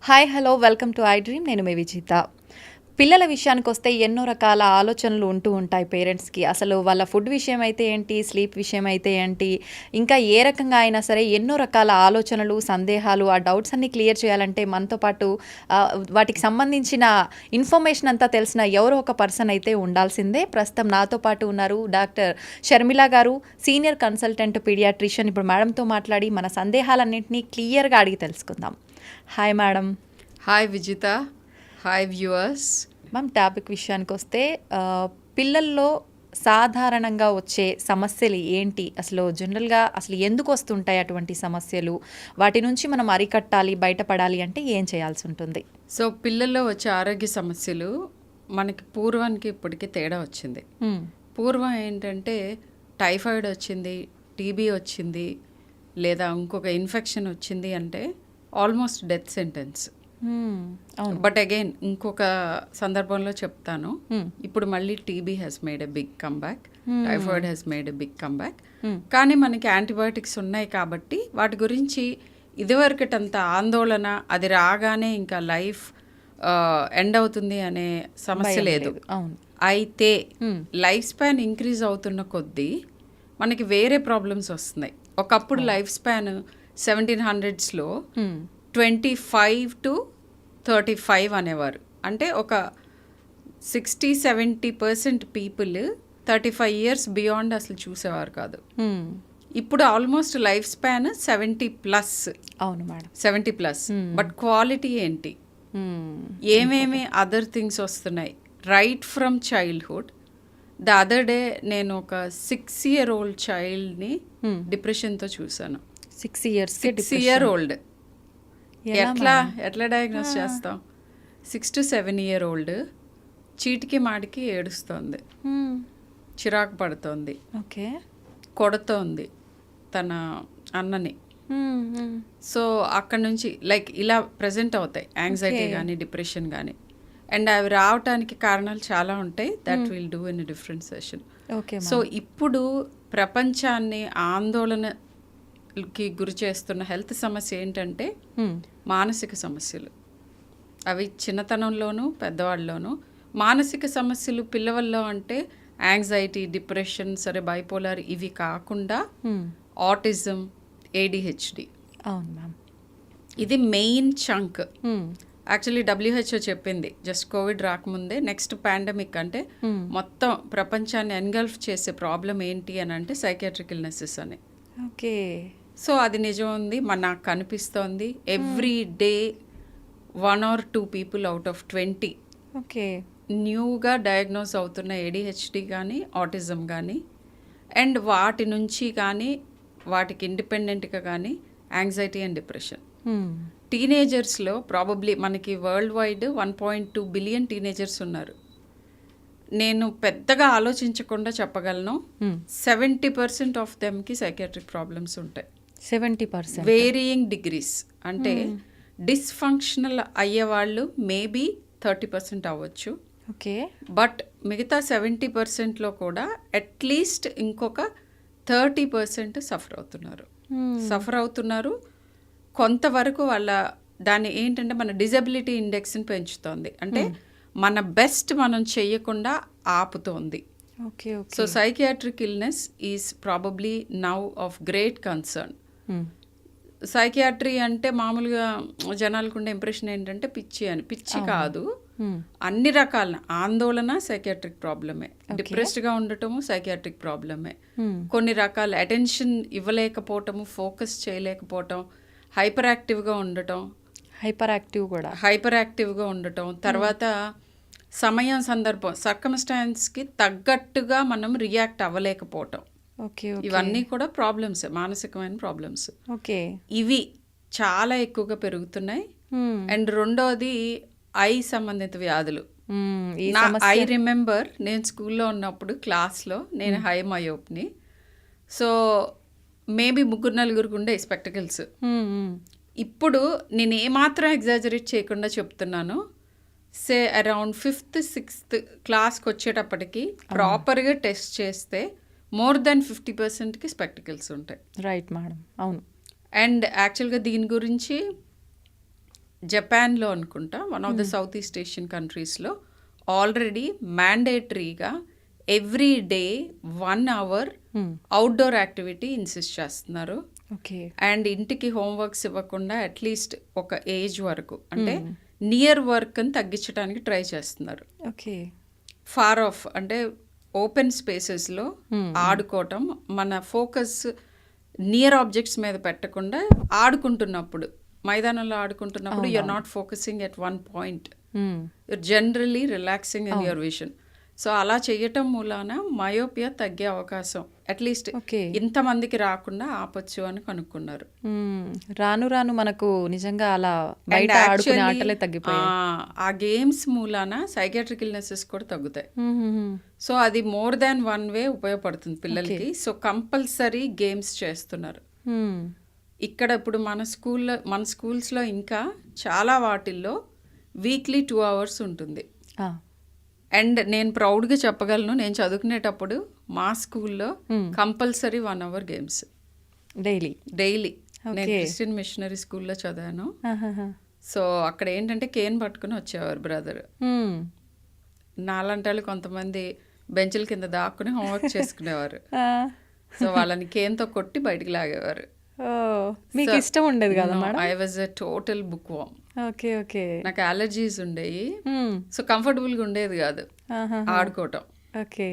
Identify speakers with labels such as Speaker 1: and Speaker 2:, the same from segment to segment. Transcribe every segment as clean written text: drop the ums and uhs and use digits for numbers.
Speaker 1: Hi hello welcome to I dream. నేను మీ విజిత. పిల్లల విషయానికి వస్తే ఎన్నో రకాల ఆలోచనలు ఉంటూ ఉంటాయి పేరెంట్స్కి. అసలు వాళ్ళ ఫుడ్ విషయం అయితే ఏంటి, స్లీప్ విషయం అయితే ఏంటి, ఇంకా ఏ రకంగా అయినా సరే ఎన్నో రకాల ఆలోచనలు, సందేహాలు, ఆ డౌట్స్ అన్ని క్లియర్ చేయాలంటే మనతో పాటు వాటికి సంబంధించిన ఇన్ఫర్మేషన్ అంతా తెలిసిన ఎవరో ఒక పర్సన్ అయితే ఉండాల్సిందే. ప్రస్తుతం నాతో పాటు ఉన్నారు డాక్టర్ షర్మిల గారు, సీనియర్ కన్సల్టెంట్ పీడియాట్రిషియన్. ఇప్పుడు మేడంతో మాట్లాడి మన సందేహాలన్నింటినీ క్లియర్గా అడిగి తెలుసుకుందాం. Hi madam.
Speaker 2: Hi Vijitha. Hi viewers.
Speaker 1: Ma'am, topic విషయానికి వస్తే పిల్లల్లో సాధారణంగా వచ్చే సమస్యలు ఏంటి, అసలు జనరల్గా అసలు ఎందుకు వస్తుంటాయి అటువంటి సమస్యలు, వాటి నుంచి మనం అరికట్టాలి, బయటపడాలి అంటే ఏం చేయాల్సి ఉంటుంది?
Speaker 2: సో పిల్లల్లో వచ్చే ఆరోగ్య సమస్యలు మనకి పూర్వానికి ఇప్పటికీ తేడా వచ్చింది. పూర్వం ఏంటంటే టైఫాయిడ్ వచ్చింది, టీబీ వచ్చింది, లేదా ఇంకొక ఇన్ఫెక్షన్ వచ్చింది అంటే almost death sentence. But again ఇంకొక సందర్భంలో చెప్తాను. ఇప్పుడు మళ్ళీ TB has made a big comeback, typhoid has made a big comeback. కానీ మనకి యాంటీబయాటిక్స్ ఉన్నాయి కాబట్టి వాటి గురించి ఇదివరకటంత ఆందోళన, అది రాగానే ఇంకా లైఫ్ ఎండ్ అవుతుంది అనే సమస్య లేదు. అయితే లైఫ్ స్పాన్ ఇంక్రీజ్ అవుతున్న కొద్దీ మనకి వేరే ప్రాబ్లమ్స్ వస్తున్నాయి. ఒకప్పుడు లైఫ్ స్పాన్ 1700s 25 to 35 అనేవారు. అంటే ఒక 60-70% పీపుల్ 35 years బియాండ్ అసలు చూసేవారు కాదు. ఇప్పుడు ఆల్మోస్ట్ లైఫ్ స్పాన్ 70+.
Speaker 1: అవును మేడం,
Speaker 2: 70+. బట్ క్వాలిటీ ఏంటి, ఏమేమి అదర్ థింగ్స్ వస్తున్నాయి right from childhood. The other day నేను ఒక 6-year-old చైల్డ్ని డిప్రెషన్తో చూసాను.
Speaker 1: 6
Speaker 2: year old. ఎట్లా డయాగ్నోస్ చేస్తాం? 6 to 7-year-old చీటికి మాటికి ఏడుస్తోంది, చిరాకు పడుతోంది, కొడుతోంది తన అన్నని. సో అక్కడ నుంచి లైక్ ఇలా ప్రజెంట్ అవుతాయి యాంగ్జైటీ కానీ డిప్రెషన్ కానీ. అండ్ అవి రావటానికి కారణాలు చాలా ఉంటాయి. That will do in different session. So ఇప్పుడు ప్రపంచాన్ని ఆందోళనకి గురి చేస్తున్న హెల్త్ సమస్య ఏంటంటే మానసిక సమస్యలు. అవి చిన్నతనంలోనూ పెద్దవాళ్ళలోనూ. మానసిక సమస్యలు పిల్లవాళ్ళలో అంటే యాంగ్జైటీ, డిప్రెషన్, సరే బైపోలార్, ఇవి కాకుండా ఆటిజం, ADHD.
Speaker 1: అవును మ్యామ్,
Speaker 2: ఇది మెయిన్ చంక్. యాక్చువల్లీ WHO చెప్పింది జస్ట్ కోవిడ్ రాకముందే, నెక్స్ట్ పాండమిక్ అంటే మొత్తం ప్రపంచాన్ని ఎన్గల్ఫ్ చేసే ప్రాబ్లం ఏంటి అని అంటే సైకియాట్రిక్ ఇల్నెసెస్ అని.
Speaker 1: ఓకే.
Speaker 2: సో అది నిజం ఉంది, నాకు కనిపిస్తోంది. Every day 1 or 2 people out of 20 న్యూగా డయాగ్నోస్ అవుతున్న ADHD కానీ ఆటిజం కానీ, అండ్ వాటి నుంచి కానీ వాటికి ఇండిపెండెంట్గా కానీ యాంగ్జైటీ అండ్ డిప్రెషన్. టీనేజర్స్లో ప్రాబబ్లీ మనకి వరల్డ్ వైడ్ 1.2 billion టీనేజర్స్ ఉన్నారు. నేను పెద్దగా ఆలోచించకుండా చెప్పగలను 70% ఆఫ్ దెమ్కి సైకియాట్రిక్ ప్రాబ్లమ్స్ ఉంటాయి.
Speaker 1: 70%,
Speaker 2: వేరియింగ్ డిగ్రీస్. అంటే డిస్ఫంక్షనల్ అయ్యేవాళ్ళు మేబీ 30% అవ్వచ్చు. బట్ మిగతా 70%లో కూడా అట్లీస్ట్ ఇంకొక 30% సఫర్ అవుతున్నారు. కొంతవరకు వాళ్ళ దాన్ని ఏంటంటే మన డిజబిలిటీ ఇండెక్స్ని పెంచుతోంది. అంటే మన బెస్ట్ మనం చెయ్యకుండా ఆపుతోంది. So psychiatric illness is probably now of great concern. Psychiatry అంటే మామూలుగా జనాలకు ఉండే ఇంప్రెషన్ ఏంటంటే పిచ్చి అని. పిచ్చి కాదు, అన్ని రకాల ఆందోళన సైకియాట్రిక్ ప్రాబ్లమే, డిప్రెస్డ్గా ఉండటము సైకియాట్రిక్ ప్రాబ్లమే, కొన్ని రకాల అటెన్షన్ ఇవ్వలేకపోవటము, ఫోకస్ చేయలేకపోవటం, హైపర్ యాక్టివ్గా ఉండటం, తర్వాత సమయం, సందర్భం, సర్కమ్స్టాన్స్కి తగ్గట్టుగా మనం రియాక్ట్ అవ్వలేకపోవటం, ఇవన్నీ కూడా ప్రాబ్లమ్స్, మానసికమైన ప్రాబ్లమ్స్. ఇవి చాలా ఎక్కువగా పెరుగుతున్నాయి. అండ్ రెండోది ఐ సంబంధిత వ్యాధులు. ఐ రిమెంబర్ నేను స్కూల్లో ఉన్నప్పుడు క్లాస్లో నేను హై మయోప్ని. సో మేబీ 3-4 ఉండే స్పెక్టకల్స్. ఇప్పుడు నేను ఏమాత్రం ఎగ్జాజరేట్ చేయకుండా చెప్తున్నాను, సే అరౌండ్ 5th, 6th క్లాస్కి వచ్చేటప్పటికి ప్రాపర్గా టెస్ట్ చేస్తే మోర్ దెన్ 50%కి స్పెక్టకల్స్ ఉంటాయి.
Speaker 1: రైట్ మేడం, అవును.
Speaker 2: అండ్ యాక్చువల్గా దీని గురించి జపాన్లో అనుకుంటా one of the south east Asian కంట్రీస్లో ఆల్రెడీ మ్యాండేటరీగా every day 1 hour outdoor activity insist చేస్తున్నారు.
Speaker 1: ఓకే.
Speaker 2: అండ్ ఇంటికి హోంవర్క్స్ ఇవ్వకుండా అట్లీస్ట్ ఒక ఏజ్ వరకు అంటే నియర్ వర్క్ అని తగ్గించడానికి ట్రై చేస్తున్నారు.
Speaker 1: ఓకే.
Speaker 2: ఫార్ ఆఫ్ అంటే ఓపెన్ స్పేసెస్లో ఆడుకోవటం, మన ఫోకస్ నియర్ ఆబ్జెక్ట్స్ మీద పెట్టకుండా ఆడుకుంటున్నప్పుడు, మైదానంలో ఆడుకుంటున్నప్పుడు you're not focusing at one point, you're generally relaxing in your vision. So అలా చేయటం మూలాన మయోపియా తగ్గే అవకాశం అట్లీస్ట్ ఇంతమందికి రాకుండా ఆపొచ్చు అని కనుక్కున్నారు.
Speaker 1: రాను రాను మనకు నిజంగా అలా బయట ఆడుకునే ఆటలే తగ్గిపోయాయి.
Speaker 2: ఆ గేమ్స్ మూలాన సైకాట్రిక్ ఇల్నెసెస్ కూడా తగ్గుతాయి. సో అది మోర్ దాన్ 1 వే ఉపయోగపడుతుంది పిల్లలకి. సో కంపల్సరీ గేమ్స్ చేస్తున్నారు. ఇక్కడ ఇప్పుడు మన స్కూల్స్లో ఇంకా చాలా వాటిల్లో వీక్లీ 2 hours ఉంటుంది. అండ్ నేను ప్రౌడ్గా చెప్పగలను, నేను చదువుకునేటప్పుడు మా స్కూల్లో కంపల్సరీ 1 hour గేమ్స్ డైలీ. నేను క్రిస్టియన్ మిషనరీ స్కూల్లో చదివాను. సో అక్కడ ఏంటంటే కేన్ పట్టుకుని వచ్చేవారు బ్రదర్. నాలంటి వాళ్ళు కొంతమంది బెంచ్ల కింద దాక్కుని హోంవర్క్ చేసుకునేవారు. సో వాళ్ళని కేన్తో కొట్టి బయటికి లాగేవారు.
Speaker 1: మీకు ఇష్టం ఉండేది కదా madam?
Speaker 2: I was a total book warm.
Speaker 1: Okay. Okay.
Speaker 2: నాకు అలర్జీస్ ఉండేవి. సో కంఫర్టబుల్గా ఉండేది కాదు ఆడుకోవటం.
Speaker 1: ఓకే.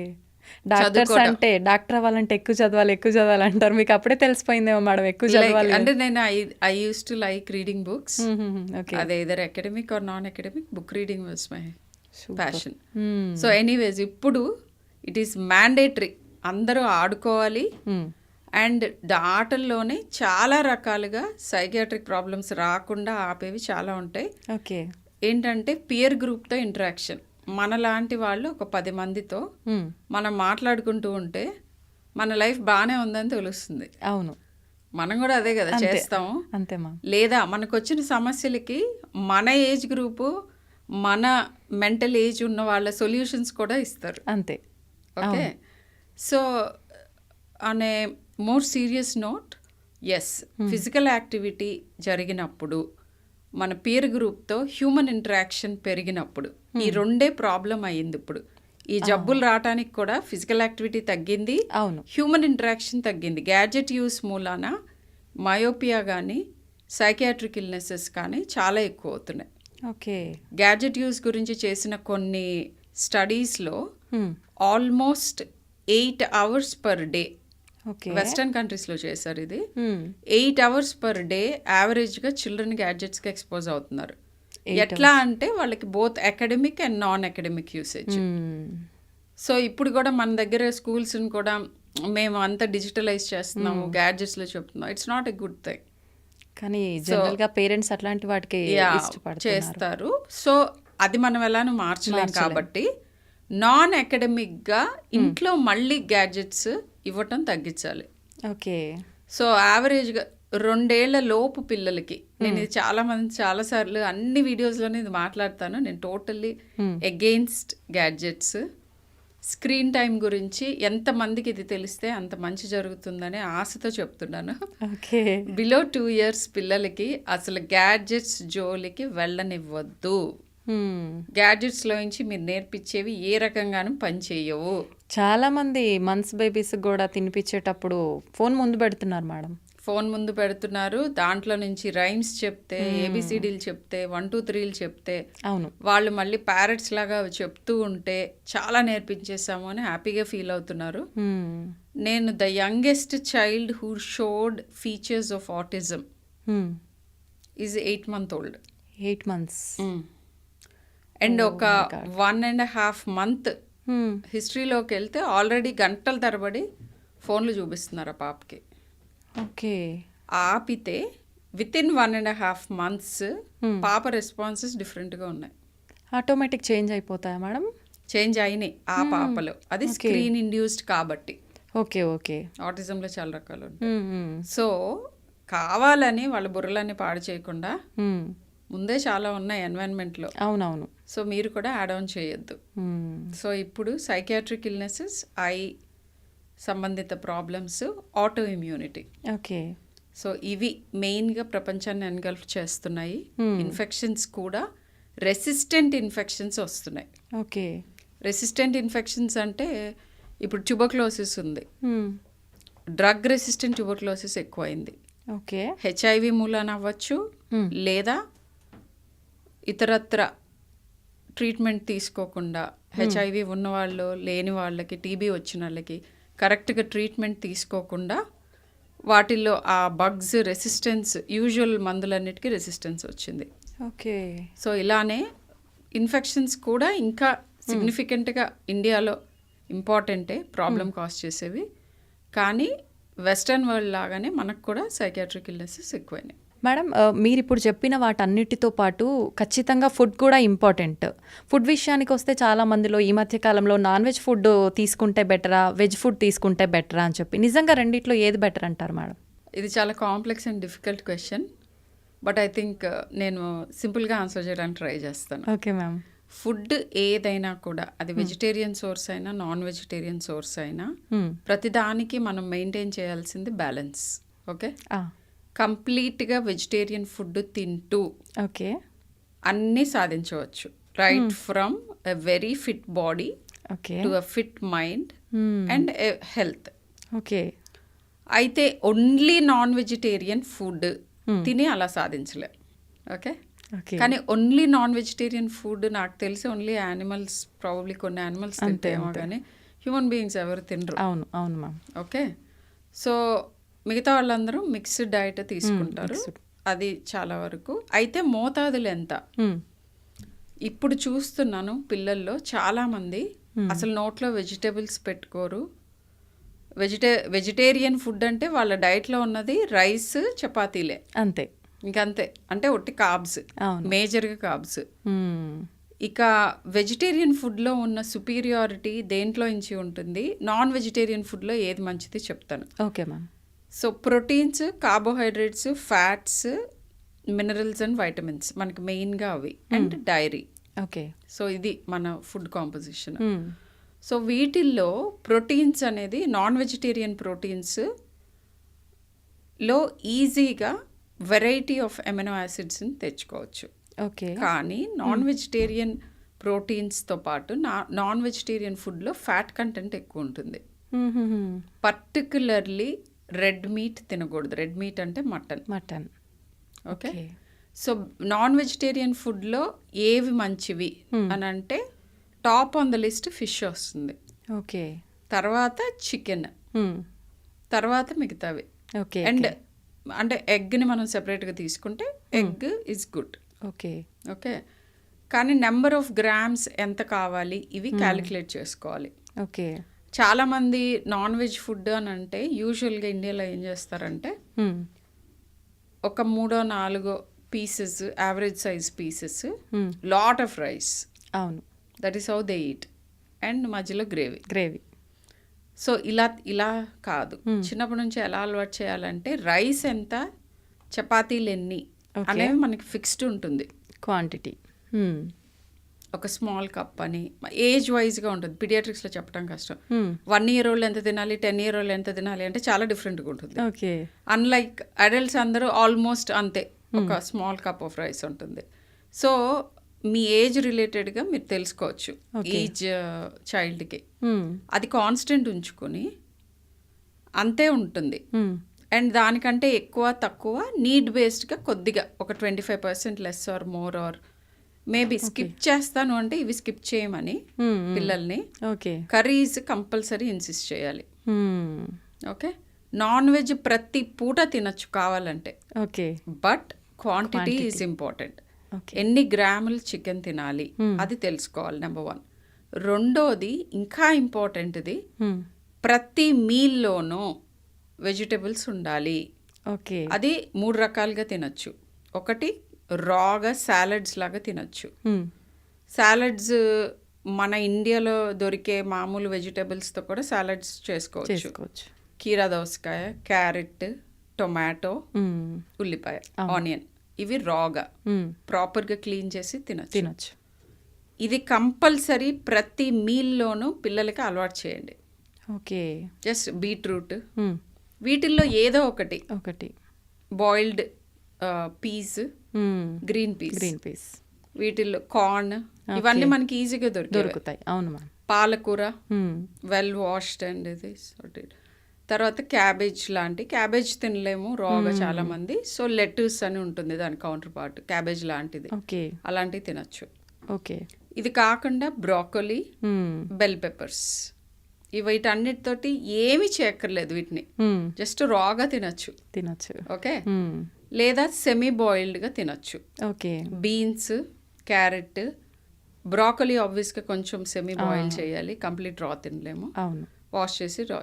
Speaker 1: డాక్టర్స్ అంటే డాక్టర్ అవ్వాలంటే ఎక్కువ చదవాలి అంటారు. మీకు అప్పుడే తెలిసిపోయిందేమో మేడం ఎక్కువ చదవాలి
Speaker 2: అంటే. నేను I use to like reading books. అదే either academic or non academic, book reading was my passion. So anyways ఇప్పుడు ఇట్ ఈస్ మ్యాండేటరీ, అందరూ ఆడుకోవాలి. అండ్ ఆటల్లోనే చాలా రకాలుగా సైకియాట్రిక్ ప్రాబ్లమ్స్ రాకుండా ఆపేవి చాలా ఉంటాయి.
Speaker 1: ఓకే.
Speaker 2: ఏంటంటే పియర్ గ్రూప్తో ఇంటరాక్షన్. మనలాంటి వాళ్ళు ఒక 10 మందితో మనం మాట్లాడుకుంటూ ఉంటే మన లైఫ్ బాగానే ఉందని తెలుస్తుంది.
Speaker 1: అవును,
Speaker 2: మనం కూడా అదే కదా చేస్తాము.
Speaker 1: అంతేమా.
Speaker 2: లేదా మనకు వచ్చిన సమస్యలకి మన ఏజ్ గ్రూపు, మన మెంటల్ ఏజ్ ఉన్న వాళ్ళ సొల్యూషన్స్ కూడా ఇస్తారు.
Speaker 1: అంతే.
Speaker 2: Okay. So on a more serious note, yes, physical activity జరిగినప్పుడు, మన పియర్ గ్రూప్తో హ్యూమన్ ఇంటరాక్షన్ పెరిగినప్పుడు, ఈ 2 ప్రాబ్లం అయ్యింది. ఇప్పుడు ఈ జబ్బులు రావడానికి కూడా ఫిజికల్ యాక్టివిటీ తగ్గింది,
Speaker 1: అవును,
Speaker 2: హ్యూమన్ ఇంటరాక్షన్ తగ్గింది. గ్యాడ్జెట్ యూస్ మూలాన మయోపియా కానీ సైకియాట్రిక్ ఇల్నెసెస్ కానీ చాలా ఎక్కువ అవుతున్నాయి.
Speaker 1: ఓకే.
Speaker 2: గ్యాడ్జెట్ యూస్ గురించి చేసిన కొన్ని స్టడీస్లో almost 8 hours per day, western కంట్రీస్లో చేశారు ఇది, 8 hours per day యావరేజ్గా చిల్డ్రన్ గ్యాడ్జెట్స్కి ఎక్స్పోజ్ అవుతున్నారు. ఎట్లా అంటే వాళ్ళకి both academic and non academic usage. So ఇప్పుడు కూడా మన దగ్గర స్కూల్స్ని కూడా మేము అంతా డిజిటలైజ్ చేస్తున్నాము, గ్యాడ్జెట్స్లో చెప్తున్నాం. It's not a good thing.
Speaker 1: కానీ జనరల్గా పేరెంట్స్ అట్లాంటి వాటికి
Speaker 2: చేస్తారు. సో అది మనం ఎలానూ మార్చలేం కాబట్టి నాన్ అకాడమిక్గా ఇంట్లో మళ్ళీ గ్యాడ్జెట్స్ ఇవ్వటం తగ్గించాలి.
Speaker 1: ఓకే.
Speaker 2: సో యావరేజ్గా 2 ఏళ్ల లోపు పిల్లలకి, నేను ఇది చాలాసార్లు అన్ని వీడియోస్లోనే ఇది మాట్లాడతాను, నేను totally against gadgets. Screen time గురించి ఎంతమందికి ఇది తెలిస్తే అంత మంచి జరుగుతుందనే ఆశతో చెప్తున్నాను.
Speaker 1: ఓకే.
Speaker 2: బిలో 2 years పిల్లలకి అసలు గ్యాడ్జెట్స్ జోలికి వెళ్ళనివ్వద్దు. గ్యాడ్జెట్స్లో నుంచి మీరు నేర్పించేవి ఏ రకంగానూ పనిచేయవు.
Speaker 1: చాలా మంది మంత్స్ బేబీస్ కూడా తినిపించేటప్పుడు ఫోన్ ముందు పెడుతున్నారు మేడం.
Speaker 2: ఫోన్ ముందు పెడుతున్నారు, దాంట్లో నుంచి రైమ్స్ చెప్తే, ఏబిసిడీలు చెప్తే, 1 2 3 చెప్తే,
Speaker 1: అవును,
Speaker 2: వాళ్ళు మళ్ళీ ప్యారెట్స్ లాగా చెప్తూ ఉంటే చాలా నేర్పించేసాము అని హ్యాపీగా ఫీల్ అవుతున్నారు. నేను the youngest child who showed features of autism is 8 month old.
Speaker 1: 8 months.
Speaker 2: And ఒక 1.5 month హిస్టరీలోకి వెళ్తే ఆల్రెడీ గంటల తరబడి ఫోన్లు చూపిస్తున్నారు ఆ పాపకి.
Speaker 1: ఓకే.
Speaker 2: ఆపితే వితిన్ 1.5 months పాప రెస్పాన్సెస్ డిఫరెంట్గా ఉన్నాయి.
Speaker 1: ఆటోమేటిక్ చేంజ్ అయిపోతాయా మేడం?
Speaker 2: చేంజ్ అయినాయి ఆ పాపలో. అది స్క్రీన్ ఇండ్యూస్డ్ కాబట్టి.
Speaker 1: ఓకే. ఓకే.
Speaker 2: ఆటిజంలో చాలా రకాలు ఉంటాయి. సో కావాలని వాళ్ళ బుర్రలన్నీ పాడు చేయకుండా, ముందే చాలా ఉన్నాయి ఎన్వైరన్మెంట్లో.
Speaker 1: అవునవును.
Speaker 2: సో మీరు కూడా యాడ్ ఆన్ చేయొద్దు. సో ఇప్పుడు సైకియాట్రిక్ ఇల్నెసెస్, ఐ సంబంధిత problems, auto immunity.
Speaker 1: Okay.
Speaker 2: So ఇవి మెయిన్గా ప్రపంచాన్ని ఎన్గల్ఫ్ చేస్తున్నాయి. ఇన్ఫెక్షన్స్ కూడా రెసిస్టెంట్ ఇన్ఫెక్షన్స్ వస్తున్నాయి.
Speaker 1: ఓకే.
Speaker 2: రెసిస్టెంట్ ఇన్ఫెక్షన్స్ అంటే ఇప్పుడు ట్యూబర్క్లోసిస్ ఉంది, డ్రగ్ రెసిస్టెంట్ ట్యూబర్క్లోసిస్ ఎక్కువైంది.
Speaker 1: ఓకే.
Speaker 2: హెచ్ఐవి మూలాన అవ్వచ్చు, లేదా ఇతరత్ర ట్రీట్మెంట్ తీసుకోకుండా హెచ్ఐవి ఉన్నవాళ్ళు లేని వాళ్ళకి, టీబీ వచ్చిన వాళ్ళకి కరెక్ట్గా ట్రీట్మెంట్ తీసుకోకుండా వాటిల్లో ఆ బగ్స్ రెసిస్టెన్స్, యూజువల్ మందులన్నిటికీ రెసిస్టెన్స్ వచ్చింది.
Speaker 1: ఓకే.
Speaker 2: సో ఇలానే ఇన్ఫెక్షన్స్ కూడా ఇంకా సిగ్నిఫికెంట్గా ఇండియాలో ఇంపార్టెంటే, ప్రాబ్లం కాజ్ చేసేవి. కానీ వెస్టర్న్ వరల్డ్ లాగానే మనకు కూడా సైకియాట్రిక్ ఇల్నెసెస్ ఎక్కువైనాయి.
Speaker 1: మేడం, మీరు ఇప్పుడు చెప్పిన వాటన్నిటితో పాటు ఖచ్చితంగా ఫుడ్ కూడా ఇంపార్టెంట్. ఫుడ్ విషయానికి వస్తే చాలా మందిలో ఈ మధ్య కాలంలో నాన్ వెజ్ ఫుడ్ తీసుకుంటే బెటరా, వెజ్ ఫుడ్ తీసుకుంటే బెటరా అని చెప్పి, నిజంగా రెండిట్లో ఏది బెటర్ అంటారు మేడం?
Speaker 2: ఇది చాలా complex and difficult question, but I think నేను సింపుల్గా ఆన్సర్ చేయడానికి ట్రై చేస్తాను.
Speaker 1: Okay ma'am.
Speaker 2: ఫుడ్ ఏదైనా కూడా, అది వెజిటేరియన్ సోర్స్ అయినా నాన్ వెజిటేరియన్ సోర్స్ అయినా, ప్రతిదానికి మనం మెయింటైన్ చేయాల్సింది బ్యాలెన్స్. ఓకే. కంప్లీట్గా వెజిటేరియన్ ఫుడ్ తింటూ
Speaker 1: ఓకే
Speaker 2: అన్నీ సాధించవచ్చు. Right from a very fit body
Speaker 1: okay
Speaker 2: to a fit mind and health.
Speaker 1: Okay.
Speaker 2: అయితే ఓన్లీ నాన్ వెజిటేరియన్ ఫుడ్ తిని అలా సాధించలేం. ఓకే. కానీ ఓన్లీ నాన్ వెజిటేరియన్ ఫుడ్ నాకు తెలిసి ఓన్లీ యానిమల్స్, ప్రాబబ్లీ కొన్ని యానిమల్స్ తింటేమో, కానీ హ్యూమన్ బీయింగ్స్ ఎవరు తినరు.
Speaker 1: అవును అవును మ్యామ్.
Speaker 2: ఓకే. సో మిగతా వాళ్ళందరూ మిక్స్డ్ డైట్ తీసుకుంటారు, అది చాలా వరకు. అయితే మోతాదులు ఎంత? ఇప్పుడు చూస్తున్నాను పిల్లల్లో చాలామంది అసలు నోట్లో వెజిటేబుల్స్ పెట్టుకోరు. వెజిటేరియన్ ఫుడ్ అంటే వాళ్ళ డైట్లో ఉన్నది రైస్, చపాతీలే,
Speaker 1: అంతే.
Speaker 2: ఇంకంతే. అంటే ఒట్టి కార్బ్స్, మేజర్గా కార్బ్స్. ఇక వెజిటేరియన్ ఫుడ్లో ఉన్న సుపీరియారిటీ దేంట్లో నుంచి ఉంటుంది, నాన్ వెజిటేరియన్ ఫుడ్లో ఏది మంచిది చెప్తాను.
Speaker 1: Okay ma'am.
Speaker 2: So proteins, carbohydrates, fats, minerals and vitamins మనకి మెయిన్గా అవి, అండ్ డైరీ.
Speaker 1: ఓకే.
Speaker 2: సో ఇది మన ఫుడ్ కాంపోజిషన్. సో వీటిల్లో ప్రోటీన్స్ అనేది నాన్ వెజిటేరియన్ ప్రోటీన్స్ లో ఈజీగా వెరైటీ ఆఫ్ ఎమినో యాసిడ్స్ని తెచ్చుకోవచ్చు.
Speaker 1: ఓకే.
Speaker 2: కానీ నాన్ వెజిటేరియన్ ప్రోటీన్స్తో పాటు నాన్ వెజిటేరియన్ ఫుడ్లో ఫ్యాట్ కంటెంట్ ఎక్కువ ఉంటుంది. పర్టికులర్లీ రెడ్ మీట్ తినకూడదు. రెడ్ మీట్ అంటే mutton. Okay. So non vegetarian ఫుడ్లో ఏవి మంచివి అని అంటే top on the list fish వస్తుంది.
Speaker 1: ఓకే.
Speaker 2: తర్వాత చికెన్, తర్వాత మిగతావి.
Speaker 1: ఓకే.
Speaker 2: అండ్ అంటే ఎగ్ని మనం సెపరేట్గా తీసుకుంటే egg is good.
Speaker 1: Okay.
Speaker 2: Okay. కానీ నెంబర్ ఆఫ్ గ్రామ్స్ ఎంత కావాలి ఇవి క్యాలిక్యులేట్ చేసుకోవాలి.
Speaker 1: ఓకే.
Speaker 2: చాలామంది నాన్ వెజ్ ఫుడ్ అని అంటే యూజువల్గా ఇండియాలో ఏం చేస్తారంటే ఒక 3-4 pieces, average size pieces, lot of rice.
Speaker 1: అవును.
Speaker 2: That is how they eat. And మధ్యలో గ్రేవీ. సో ఇలా కాదు. చిన్నప్పటి నుంచి ఎలా అలవాటు చేయాలంటే రైస్ ఎంత, చపాతీలు ఎన్ని అనేవి మనకి ఫిక్స్డ్ ఉంటుంది
Speaker 1: క్వాంటిటీ.
Speaker 2: ఒక స్మాల్ కప్ అని ఏజ్ వైజ్గా ఉంటుంది. పీడియాట్రిక్స్లో చెప్పడం కష్టం. 1 year old ఎంత తినాలి, 10 year old ఎంత తినాలి అంటే చాలా డిఫరెంట్గా ఉంటుంది.
Speaker 1: ఓకే.
Speaker 2: అన్లైక్ అడల్ట్స్ అందరూ ఆల్మోస్ట్ అంతే, ఒక స్మాల్ కప్ ఆఫ్ రైస్ ఉంటుంది. సో మీ ఏజ్ రిలేటెడ్గా మీరు తెలుసుకోవచ్చు ఈజ్ చైల్డ్కి. అది కాన్స్టెంట్ ఉంచుకొని అంతే ఉంటుంది. అండ్ దానికంటే ఎక్కువ తక్కువ నీడ్ బేస్డ్గా కొద్దిగా ఒక 25% less or more or maybe skip చేస్తాను అంటే ఇవి స్కిప్ చేయమని పిల్లల్ని.
Speaker 1: ఓకే.
Speaker 2: కర్రీస్ కంపల్సరీ ఇన్సిస్ట్ చేయాలి. ఓకే. నాన్ వెజ్ ప్రతి పూట తినచ్చు కావాలంటే.
Speaker 1: Okay.
Speaker 2: But quantity is important. ఎన్ని గ్రాములు చికెన్ తినాలి అది తెలుసుకోవాలి, నెంబర్ 1. రెండోది ఇంకా ఇంపార్టెంట్ది, ప్రతి మీల్లోనూ వెజిటబుల్స్ ఉండాలి.
Speaker 1: ఓకే.
Speaker 2: అది 3 రకాలుగా తినచ్చు. ఒకటి రాగా సాలడ్స్ లాగా తినచ్చు. సాలడ్స్ మన ఇండియాలో దొరికే మామూలు వెజిటబుల్స్తో కూడా సాలడ్స్ చేసుకోవచ్చు. కీరా దోసకాయ, క్యారెట్, టొమాటో, ఉల్లిపాయ, ఆనియన్, ఇవి రాగా ప్రాపర్గా క్లీన్ చేసి తినచ్చు. ఇది కంపల్సరీ ప్రతి మీల్లోనూ పిల్లలకి అలవాటు చేయండి.
Speaker 1: ఓకే.
Speaker 2: జస్ట్ బీట్రూట్, వీటిల్లో ఏదో ఒకటి boiled peas, green peas,
Speaker 1: green peas
Speaker 2: వీటిల్లో కార్న్, ఇవన్నీ మనకి ఈజీగా
Speaker 1: దొరుకుతాయి. అవును మ్యామ్.
Speaker 2: పాలకూర వెల్ వాష్డ్ అండ్ ఇది sorted. తర్వాత క్యాబేజ్ క్యాబేజ్ తినలేము రాగా చాలా మంది, సో లెటూస్ అని ఉంటుంది దాని కౌంటర్ పార్ట్, క్యాబేజ్ లాంటిది,
Speaker 1: ఓకే
Speaker 2: అలాంటివి తినచ్చు.
Speaker 1: ఓకే.
Speaker 2: ఇది కాకుండా బ్రాకోలీ, బెల్ పెప్పర్స్, వీటన్నిటితోటి ఏమీ చేయక్కర్లేదు, వీటిని జస్ట్ రాగా తినచ్చు. ఓకే. లేదా సెమీ బాయిల్డ్గా తినచ్చు.
Speaker 1: ఓకే.
Speaker 2: బీన్స్, క్యారెట్, బ్రాకోలీ ఆబ్వియస్గా కొంచెం సెమీ బాయిల్ చేయాలి, కంప్లీట్ రా తినలేము.
Speaker 1: అవును.
Speaker 2: వాష్ చేసి రా.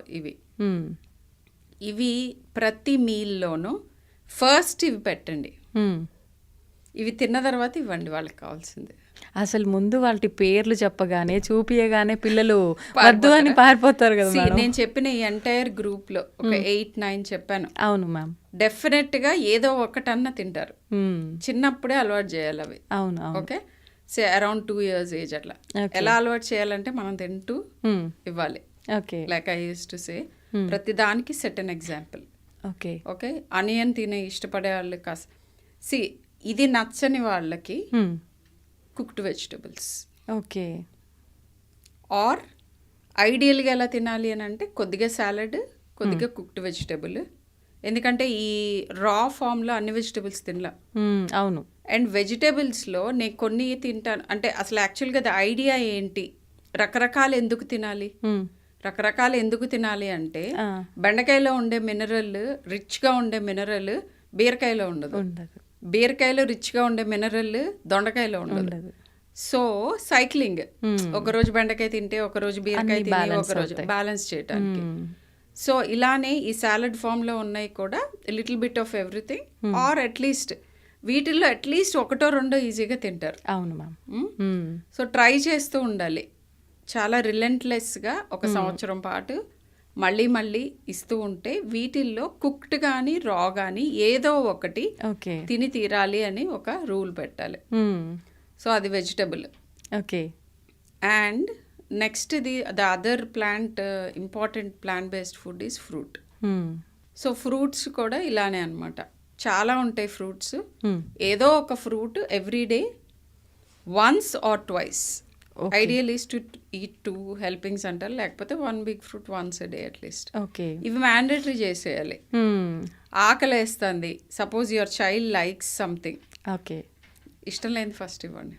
Speaker 2: ఇవి ప్రతి మీల్లోనూ ఫస్ట్ ఇవి పెట్టండి. ఇవి తిన్న తర్వాత ఇవ్వండి వాళ్ళకి కావాల్సింది.
Speaker 1: అసలు ముందు వాటి పేర్లు చెప్పగానే చూపియగానే పిల్లలు వద్దు అని పారిపోతారు కదా.
Speaker 2: నేను చెప్పిన ఈ ఎంటైర్ గ్రూప్ లో ఒక 8-9 చెప్పాను.
Speaker 1: అవును మ్యామ్.
Speaker 2: డెఫినెట్ గా ఏదో ఒకటన్నా తింటారు. చిన్నప్పుడే అలవాటు చేయాలి అవి.
Speaker 1: అవును.
Speaker 2: ఓకే. అరౌండ్ 2 years ఏజ్ అట్లా. ఎలా అలవాటు చేయాలంటే మనం తింటూ ఇవ్వాలి.
Speaker 1: Okay.
Speaker 2: Like I use to say, ప్రతి దానికి set an example.
Speaker 1: Okay.
Speaker 2: Okay. Onion తినే ఇష్టపడే వాళ్ళకి ఇది నచ్చని వాళ్ళకి కుక్డ్ వెజిటబుల్స్.
Speaker 1: ఓకే.
Speaker 2: ఆర్ ఐడియల్గా ఎలా తినాలి అని అంటే కొద్దిగా సాలడ్, కొద్దిగా కుక్డ్ వెజిటబుల్. ఎందుకంటే ఈ రా ఫామ్లో అన్ని వెజిటబుల్స్ తినలా.
Speaker 1: అవును.
Speaker 2: అండ్ వెజిటబుల్స్లో నేను కొన్ని తింటాను అంటే అసలు యాక్చువల్గా అది ఐడియా ఏంటి, రకరకాలు ఎందుకు తినాలి అంటే బెండకాయలో ఉండే మినరల్, రిచ్గా ఉండే మినరల్ బీరకాయలో ఉండదు. బీరకాయలో రిచ్గా ఉండే మినరల్ దొండకాయలో ఉండదు. సో సైక్లింగ్, ఒకరోజు బెండకాయ తింటే ఒకరోజు బీరకాయ తిని ఒకరోజు బ్యాలెన్స్ చేయడానికి. సో ఇలానే ఈ సాలడ్ ఫామ్లో ఉన్నాయి కూడా little bit of everything, or at least వీటిల్లో అట్లీస్ట్ ఒకటో రెండో ఈజీగా తింటారు.
Speaker 1: అవును మ్యామ్.
Speaker 2: సో ట్రై చేస్తూ ఉండాలి చాలా రిలెంట్లెస్గా, ఒక సంవత్సరం పాటు మళ్ళీ ఇస్తూ ఉంటే వీటిల్లో కుక్డ్ కానీ రా కానీ ఏదో ఒకటి తిని తీరాలి అని ఒక రూల్ పెట్టాలి. సో అది vegetable.
Speaker 1: Okay.
Speaker 2: And next the other important plant based food is fruit. So fruits కూడా ఇలానే అనమాట, చాలా ఉంటాయి ఫ్రూట్స్. ఏదో ఒక fruit everyday once or twice. Ideal is to eat 2 helpings అంటారు, లేకపోతే 1 big fruit once a day at least. ఇవి మ్యాండేటరీ చేసేయాలి. ఆకలి వేస్తుంది, suppose your child likes something, ఇష్టం లేని ఫస్ట్ ఇవ్వండి.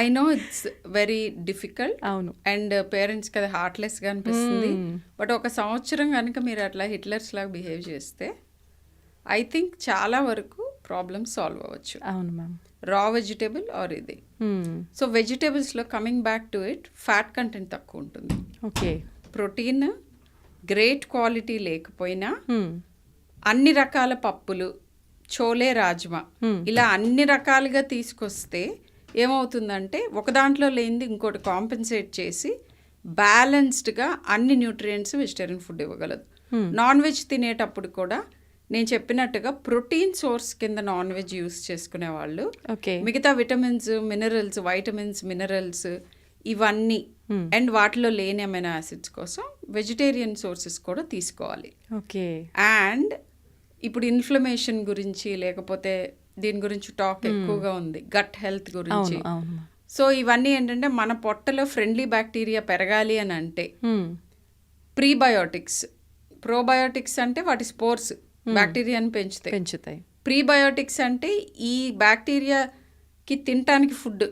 Speaker 2: I know it's very difficult.
Speaker 1: అవును.
Speaker 2: అండ్ పేరెంట్స్కి అది హార్ట్లెస్గా అనిపిస్తుంది. బట్ ఒక సంవత్సరం కనుక మీరు అట్లా హిట్లర్స్ లాగా బిహేవ్ చేస్తే ఐ థింక్ చాలా వరకు ప్రాబ్లమ్ సాల్వ్ అవ్వచ్చు.
Speaker 1: అవును మ్యామ్.
Speaker 2: రా వెజిటేబుల్ ఆర్ ఇది. సో వెజిటేబుల్స్లో coming back to it, fat content తక్కువ ఉంటుంది.
Speaker 1: ఓకే.
Speaker 2: ప్రోటీన్ గ్రేట్ క్వాలిటీ లేకపోయినా అన్ని రకాల పప్పులు, చోలే రాజ్మా, ఇలా అన్ని రకాలుగా తీసుకొస్తే ఏమవుతుందంటే ఒక దాంట్లో లేనిది ఇంకోటి కాంపెన్సేట్ చేసి బ్యాలెన్స్డ్గా అన్ని న్యూట్రియంట్స్ వెజిటేరియన్ ఫుడ్ ఇవ్వగలదు. నాన్ వెజ్ తినేటప్పుడు కూడా నేను చెప్పినట్టుగా ప్రోటీన్ సోర్స్ కింద నాన్ వెజ్ యూస్ చేసుకునే వాళ్ళు మిగతా విటమిన్స్, మినరల్స్, వైటమిన్స్, మినరల్స్ ఇవన్నీ అండ్ వాటిలో లేని అమైనో యాసిడ్స్ కోసం వెజిటేరియన్ సోర్సెస్ కూడా తీసుకోవాలి. అండ్ ఇప్పుడు ఇన్ఫ్లమేషన్ గురించి లేకపోతే దీని గురించి టాక్ ఎక్కువగా ఉంది, గట్ హెల్త్ గురించి. సో ఇవన్నీ ఏంటంటే మన పొట్టలో ఫ్రెండ్లీ బ్యాక్టీరియా పెరగాలి అని అంటే ప్రీబయోటిక్స్, ప్రోబయోటిక్స్ అంటే వాటి స్పోర్స్ బ్యాక్టీరియాని పెంచుతాయి. ప్రీబయోటిక్స్ అంటే ఈ బ్యాక్టీరియాకి తినటానికి ఫుడ్.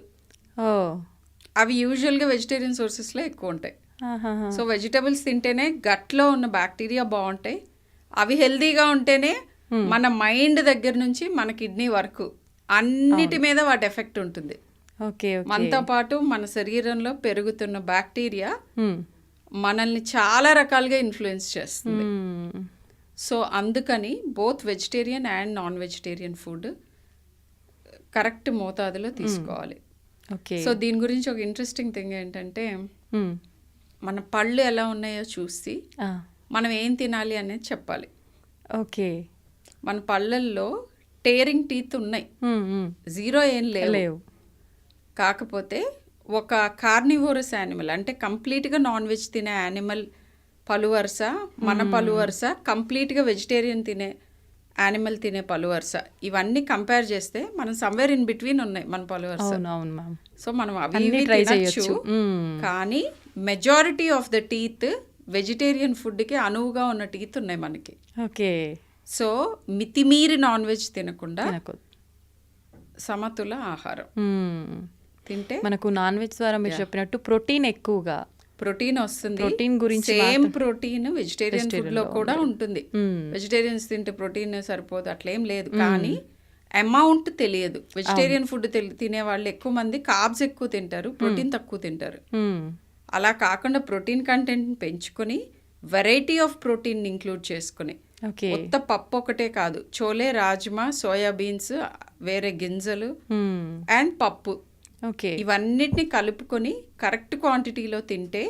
Speaker 2: అవి యూజువల్గా వెజిటేరియన్ సోర్సెస్లో ఎక్కువ ఉంటాయి. సో వెజిటబుల్స్ తింటేనే గట్లో ఉన్న బ్యాక్టీరియా బాగుంటాయి. అవి హెల్దీగా ఉంటేనే మన మైండ్ దగ్గర నుంచి మన కిడ్నీ వరకు అన్నిటి మీద వాటి ఎఫెక్ట్ ఉంటుంది. మనతో పాటు మన శరీరంలో పెరుగుతున్న బ్యాక్టీరియా మనల్ని చాలా రకాలుగా ఇన్ఫ్లుయెన్స్ చేస్తుంది. సో అందుకని both vegetarian and non vegetarian food correct మోతాదులో తీసుకోవాలి. సో దీని గురించి ఒక ఇంట్రెస్టింగ్ థింగ్ ఏంటంటే మన పళ్ళు ఎలా ఉన్నాయో చూసి మనం ఏం తినాలి అనేది చెప్పాలి. మన పళ్ళల్లో టేరింగ్ టీత్ ఉన్నాయి, జీరో ఏం లేవు. కాకపోతే ఒక కార్నివోరస్ యానిమల్ అంటే కంప్లీట్గా నాన్ వెజ్ తినే యానిమల్ పలు వరుస, మన పలు వరుస, కంప్లీట్గా వెజిటేరియన్ తినే యానిమల్ తినే పలు వరుస ఇవన్నీ కంపేర్ చేస్తే మనం సమ్వేర్ ఇన్ బిట్వీన్ ఉన్నాయి మన పలు వరుస.
Speaker 1: అవును అవును మ్యామ్.
Speaker 2: సో మనం అవి
Speaker 1: అన్ని
Speaker 2: ఇవి
Speaker 1: ట్రై
Speaker 2: తినచ్చు,
Speaker 1: చేయొచ్చు.
Speaker 2: కానీ majority of the teeth vegetarian ఫుడ్కి అనువుగా ఉన్న టీత్ ఉన్నాయి మనకి.
Speaker 1: ఓకే.
Speaker 2: సో మితిమీరి నాన్ వెజ్ తినకుండా
Speaker 1: తినకూడదు.
Speaker 2: సమతుల ఆహారం తింటే
Speaker 1: మనకు నాన్ వెజ్ ద్వారా మీరు చెప్పినట్టు ప్రోటీన్ ఎక్కువగా
Speaker 2: ప్రోటీన్ వస్తుంది.
Speaker 1: ప్రోటీన్ గురించి
Speaker 2: సేమ్ ప్రోటీన్ వెజిటేరియన్ ఫుడ్ లో కూడా ఉంటుంది. వెజిటేరియన్స్ తింటే ప్రోటీన్ సరిపోదు అట్లేం లేదు, కానీ అమౌంట్ తెలియదు. వెజిటేరియన్ ఫుడ్ తినే వాళ్ళు ఎక్కువ మంది కార్బ్స్ ఎక్కువ తింటారు, ప్రోటీన్ తక్కువ తింటారు. అలా కాకుండా ప్రోటీన్ కంటెంట్ పెంచుకొని వెరైటీ ఆఫ్ ప్రోటీన్ ఇంక్లూడ్ చేసుకుని, కొత్త పప్పు ఒకటే కాదు, చోలే, రాజ్మా, సోయాబీన్స్, వేరే గింజలు అండ్ పప్పు, ఇవన్నిటిని కలుపుకొని కరెక్ట్ క్వాంటిటీలో తింటే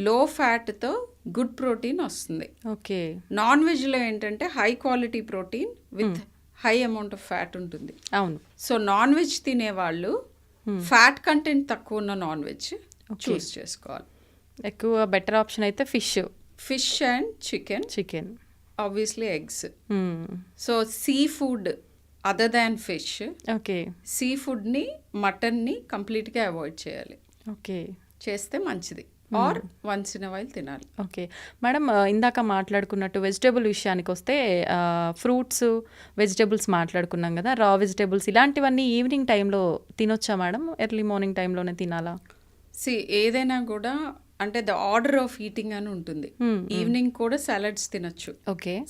Speaker 2: లో ఫ్యాట్తో గుడ్ ప్రోటీన్ వస్తుంది. నాన్ వెజ్లో ఏంటంటే high quality protein with high amount of fat ఉంటుంది.
Speaker 1: అవును.
Speaker 2: సో నాన్ వెజ్ తినేవాళ్ళు ఫ్యాట్ కంటెంట్ తక్కువ ఉన్న నాన్ వెజ్ చూస్ చేసుకోవాలి.
Speaker 1: ఎక్కువ బెటర్ ఆప్షన్ అయితే fish
Speaker 2: and chicken, obviously eggs. So seafood other than fish, sea ఫుడ్ని, మటన్ని కంప్లీట్గా అవాయిడ్ చేయాలి. చేస్తే మంచిది. ఆర్ వన్స్ ఇన్ వైల్ తినాలి.
Speaker 1: మేడం, ఇందాక మాట్లాడుకున్నట్టు వెజిటేబుల్ విషయానికి వస్తే ఫ్రూట్స్, వెజిటేబుల్స్ మాట్లాడుకున్నాం కదా, రా వెజిటేబుల్స్ ఇలాంటివన్నీ ఈవినింగ్ టైంలో తినొచ్చా మేడం? ఎర్లీ మార్నింగ్ టైంలోనే తినాలా?
Speaker 2: ఏదైనా కూడా అంటే ద ఆర్డర్ ఆఫ్ ఈటింగ్ అని ఉంటుంది. ఈవినింగ్ కూడా సాలడ్స్ తినొచ్చు.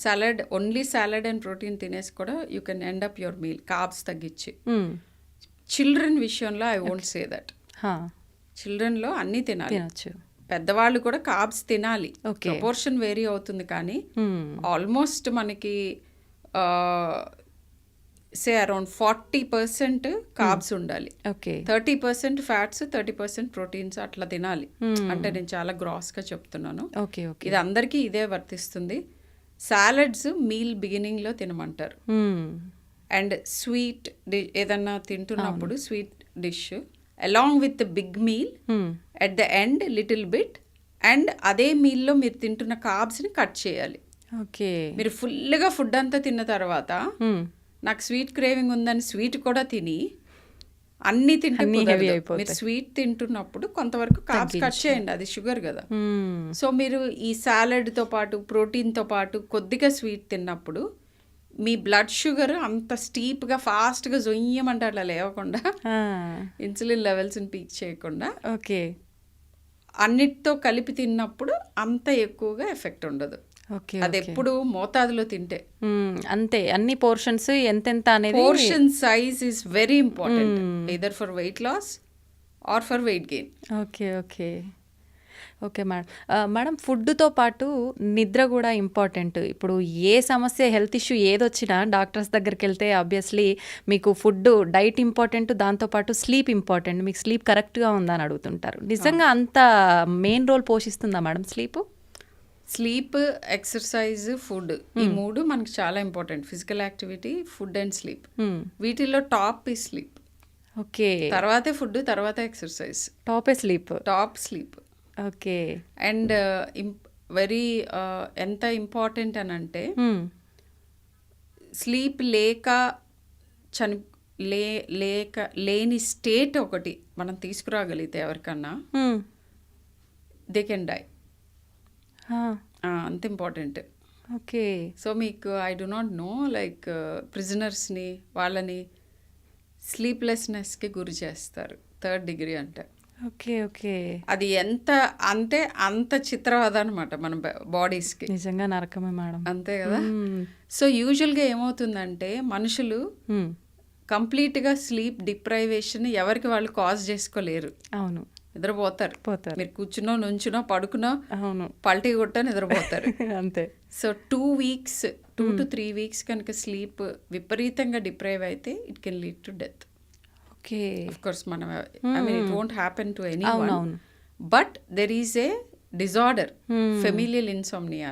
Speaker 2: Salad, only salad and protein తినేసి కూడా you can end up your meal carbs తగ్గించి. చిల్డ్రన్ విషయంలో I won't say that. Children లో అన్ని తినచ్చు. పెద్దవాళ్ళు కూడా కార్బ్స్ తినాలి, ప్రపోర్షన్ వేరీ అవుతుంది, కానీ ఆల్మోస్ట్ మనకి సే అరౌండ్ 40% కార్బ్స్ ఉండాలి, 30% ఫ్యాట్స్, 30% ప్రోటీన్స్ అట్లా తినాలి. అంటే నేను చాలా గ్రాస్ గా చెప్తున్నాను, ఇది అందరికీ ఇదే వర్తిస్తుంది. సాలడ్స్ మీల్ బిగినింగ్ లో తినమంటారు. అండ్ స్వీట్ ఏదన్నా తింటున్నప్పుడు sweet dish along with big meal at the end little bit, and అదే మీల్లో మీరు తింటున్న కార్బ్స్ ని కట్ చేయాలి. మీరు ఫుల్గా ఫుడ్ అంతా తిన్న తర్వాత నాకు స్వీట్ క్రేవింగ్ ఉందని స్వీట్ కూడా తిని అన్ని తింటే మీరు స్వీట్ తింటున్నప్పుడు కొంతవరకు కార్బ్స్ కట్ చేయండి, అది షుగర్ కదా. సో మీరు ఈ సాలడ్తో పాటు ప్రోటీన్తో పాటు కొద్దిగా స్వీట్ తిన్నప్పుడు మీ బ్లడ్ షుగర్ అంత స్టీప్గా ఫాస్ట్గా జొయ్యమంటే అట్లా లేవకుండా, ఇన్సులిన్ లెవెల్స్ని పీక్ చేయకుండా అన్నిటితో కలిపి తిన్నప్పుడు అంత ఎక్కువగా ఎఫెక్ట్ ఉండదు. అది ఎప్పుడు మోతాదులో తింటే
Speaker 1: అంతే. అన్ని పోర్షన్స్ ఎంతెంత అనేది,
Speaker 2: portion size is very important either for weight loss or for weight gain.
Speaker 1: Okay madam. Madam, ఫుడ్తో పాటు నిద్ర కూడా ఇంపార్టెంట్. ఇప్పుడు ఏ సమస్య, హెల్త్ ఇష్యూ ఏదొచ్చినా డాక్టర్స్ దగ్గరికి వెళ్తే ఆబ్వియస్లీ మీకు ఫుడ్, డైట్ ఇంపార్టెంట్, దాంతోపాటు స్లీప్ ఇంపార్టెంట్. మీకు స్లీప్ కరెక్ట్గా ఉందా అని అడుగుతుంటారు. నిజంగా అంత మెయిన్ రోల్ పోషిస్తుందా madam sleep?
Speaker 2: Sleep, exercise, food, ఈ మూడు మనకి చాలా important. Physical activity, food and sleep. వీటిల్లో టాప్ ఈ స్లీప్. తర్వాతే ఫుడ్, తర్వాత exercise, top sleep. And very ఎంత ఇంపార్టెంట్ అని అంటే స్లీప్ లేని స్టేట్ ఒకటి మనం తీసుకురాగలిగితే ఎవరికన్నా దే కెన్ డై. అంత ఇంపార్టెంట్. సో మీకు I do not no, like ప్రిజనర్స్ని వాళ్ళని స్లీప్లెస్నెస్కి గురి చేస్తారు 3rd డిగ్రీ అంటే. అది ఎంత అంటే అంత చిత్రవద అనమాట మన బాడీస్కి.
Speaker 1: నిజంగా నరకమే మేడం.
Speaker 2: అంతే కదా. సో యూజువల్గా ఏమవుతుందంటే మనుషులు కంప్లీట్గా స్లీప్ డిప్రైవేషన్ ఎవరికి వాళ్ళు కాజ్ చేసుకోలేరు.
Speaker 1: అవును,
Speaker 2: నిద్రపోతారు. మీరు కూర్చునో, నుంచునో, పడుకునో, పల్టీ కొట్టో నిద్రపోతారు. అంతే. సో 2 weeks, 2 to 3 weeks కనుక స్లీప్ విపరీతంగా డిప్రైవ్ అయితే it can lead to death. Of course, I mean, it won't happen to anyone. But there is a disorder, familial insomnia.